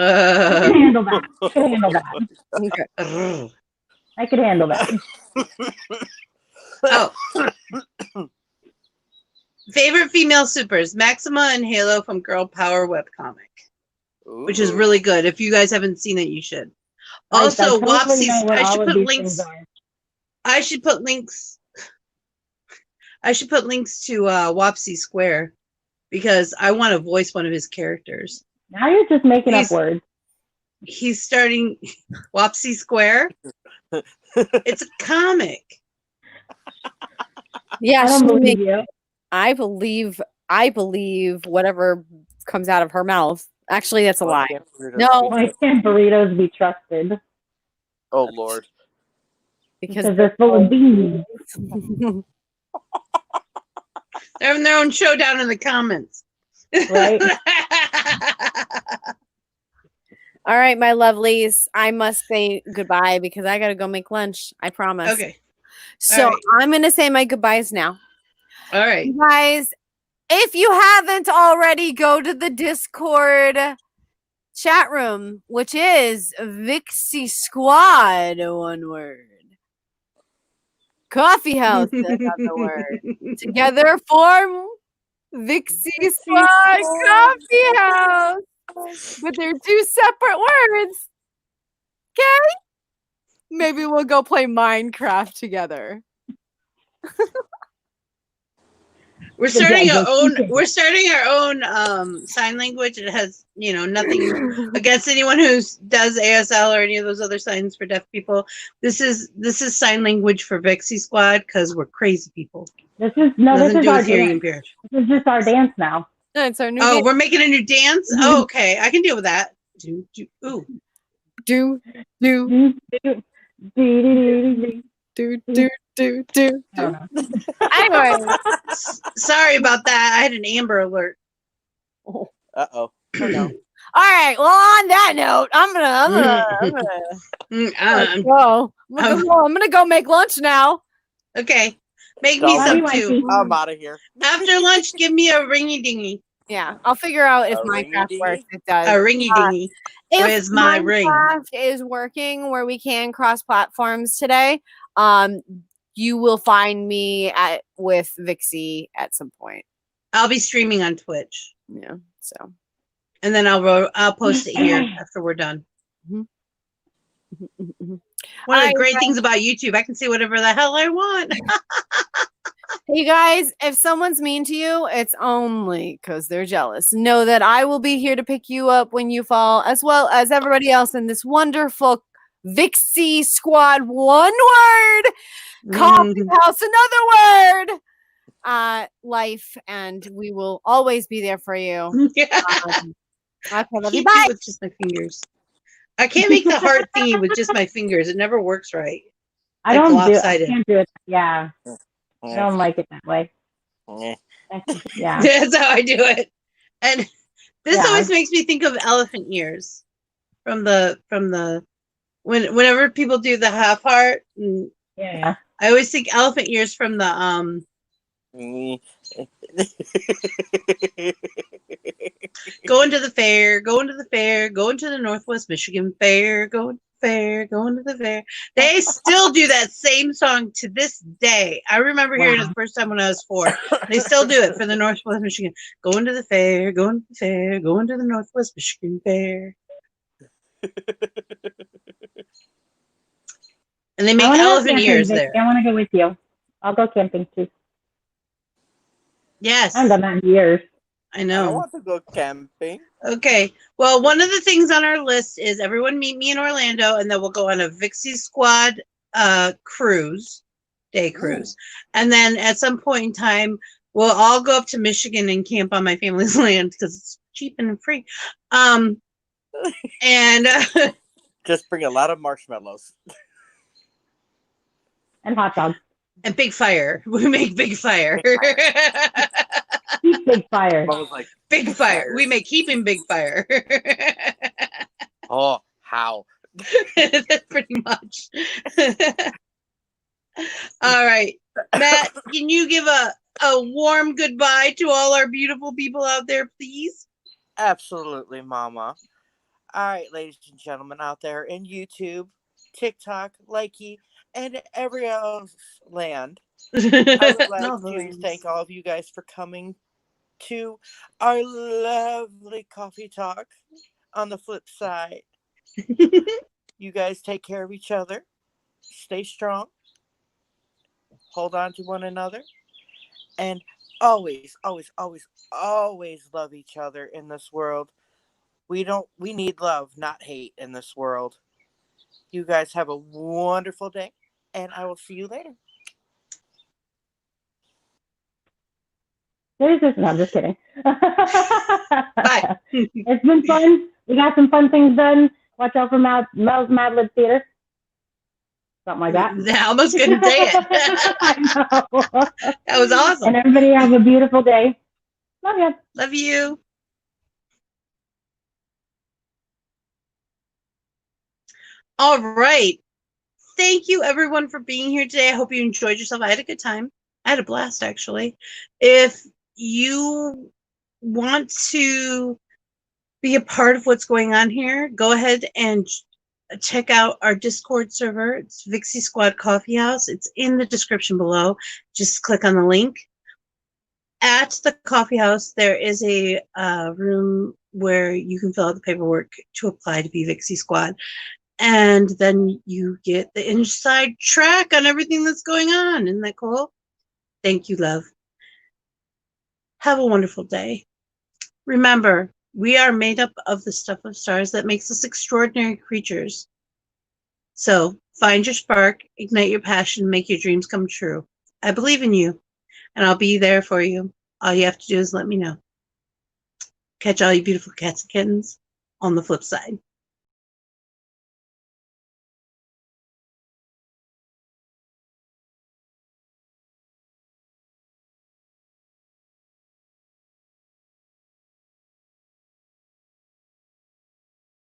can handle that. I can handle that. Okay. I could handle that. Oh. Favorite female supers: Maxima and Halo from Girl Power webcomic, which is really good. If you guys haven't seen it, you should. Also, I totally know Wopsies. what I all should of put these links. things are. I should put links. I should put links to Wopsy Square because I want to voice one of his characters. Now you're just making up words. He's starting Wopsy Square. It's a comic. Yeah, I don't believe you. I believe whatever comes out of her mouth. Actually, that's a lie. No, Why can't burritos be trusted? Oh, Lord. because They're full of beans. They're having their own showdown in the comments. Right? All right, my lovelies. I must say goodbye because I got to go make lunch. I promise. Okay. So All right. I'm going to say my goodbyes now. All right. You guys, if you haven't already, go to the Discord chat room, which is Vixie Squad, one word. Coffee House, another word. Together form Vixie Squad Coffee House. But they're two separate words. Okay? Maybe we'll go play Minecraft together. We're starting our own. We're starting our own sign language. It has, nothing against anyone who does ASL or any of those other signs for deaf people. This is sign language for Vixie Squad because we're crazy people. This is our hearing dance. impaired. This is just our dance now. No, it's our new. Oh, we're making a new dance. Oh, okay, I can deal with that. Ooh. Do. Anyway, sorry about that. I had an Amber Alert. Uh-oh. Oh no. All right. Well, on that note, I'm gonna go make lunch now. Okay, make me some too. I'm out of here. After lunch, give me a ringy dingy. Yeah, I'll figure out if Minecraft works. It does. A ringy dingy. If my ring? Minecraft is working where we can cross platforms today, you will find me with Vixie at some point. I'll be streaming on Twitch. Yeah. So. And then I'll post it here after we're done. Mm-hmm. One of the great things about YouTube, I can say whatever the hell I want. You guys, if someone's mean to you, it's only because they're jealous. Know that I will be here to pick you up when you fall, as well as everybody else in this wonderful Vixie Squad. One word, coffee house, another word, life, and we will always be there for you. Okay, love you. Bye. With just my fingers. I can't make the heart thingy with just my fingers. It never works right. I can't do it. Yeah. I don't like it that way. Yeah. That's how I do it. And this always makes me think of elephant ears from the whenever people do the half heart. Yeah. I always think elephant ears from the going to the fair, going to the Northwest Michigan Fair, going to the fair. They still do that same song to this day. I remember hearing it the first time when I was 4. They still do it for the Northwest Michigan. Going to the fair, going to the fair, going to the Northwest Michigan Fair. And they make elephant ears there. I want to go with you. I'll go camping too. Yes. I haven't done that in years. I know. I want to go camping. Okay. Well, one of the things on our list is everyone meet me in Orlando, and then we'll go on a Vixie Squad day cruise. And then at some point in time, we'll all go up to Michigan and camp on my family's land because it's cheap and free. And just bring a lot of marshmallows. And hot dogs. And big fire. We make big fire. Big fire. Big fire. We make keeping big fire. Oh, how? That's pretty much. All right. Matt, can you give a warm goodbye to all our beautiful people out there, please? Absolutely, Mama. All right, ladies and gentlemen out there in YouTube, TikTok, Likey, and every else land. I would like to thank all of you guys for coming to our lovely coffee talk on the flip side. You guys take care of each other. Stay strong. Hold on to one another. And always, always, always, always love each other in this world. We need love, not hate in this world. You guys have a wonderful day, and I will see you later. No, I'm just kidding. Bye. It's been fun. We got some fun things done. Watch out for Mel's Mad Lib Theater. Something like that. I almost couldn't say it. I know. That was awesome. And everybody have a beautiful day. Love you. Love you. All right. Thank you, everyone, for being here today. I hope you enjoyed yourself. I had a good time. I had a blast, actually. If you want to be a part of what's going on here, go ahead and check out our Discord server. It's Vixie Squad Coffee House. It's in the description below. Just click on the link. At the coffee house, there is a room where you can fill out the paperwork to apply to be Vixie Squad. And then you get the inside track on everything that's going on. Isn't that cool? Thank you, love. Have a wonderful day. Remember, we are made up of the stuff of stars that makes us extraordinary creatures. So find your spark, ignite your passion, make your dreams come true. I believe in you, and I'll be there for you. All you have to do is let me know. Catch all you beautiful cats and kittens on the flip side.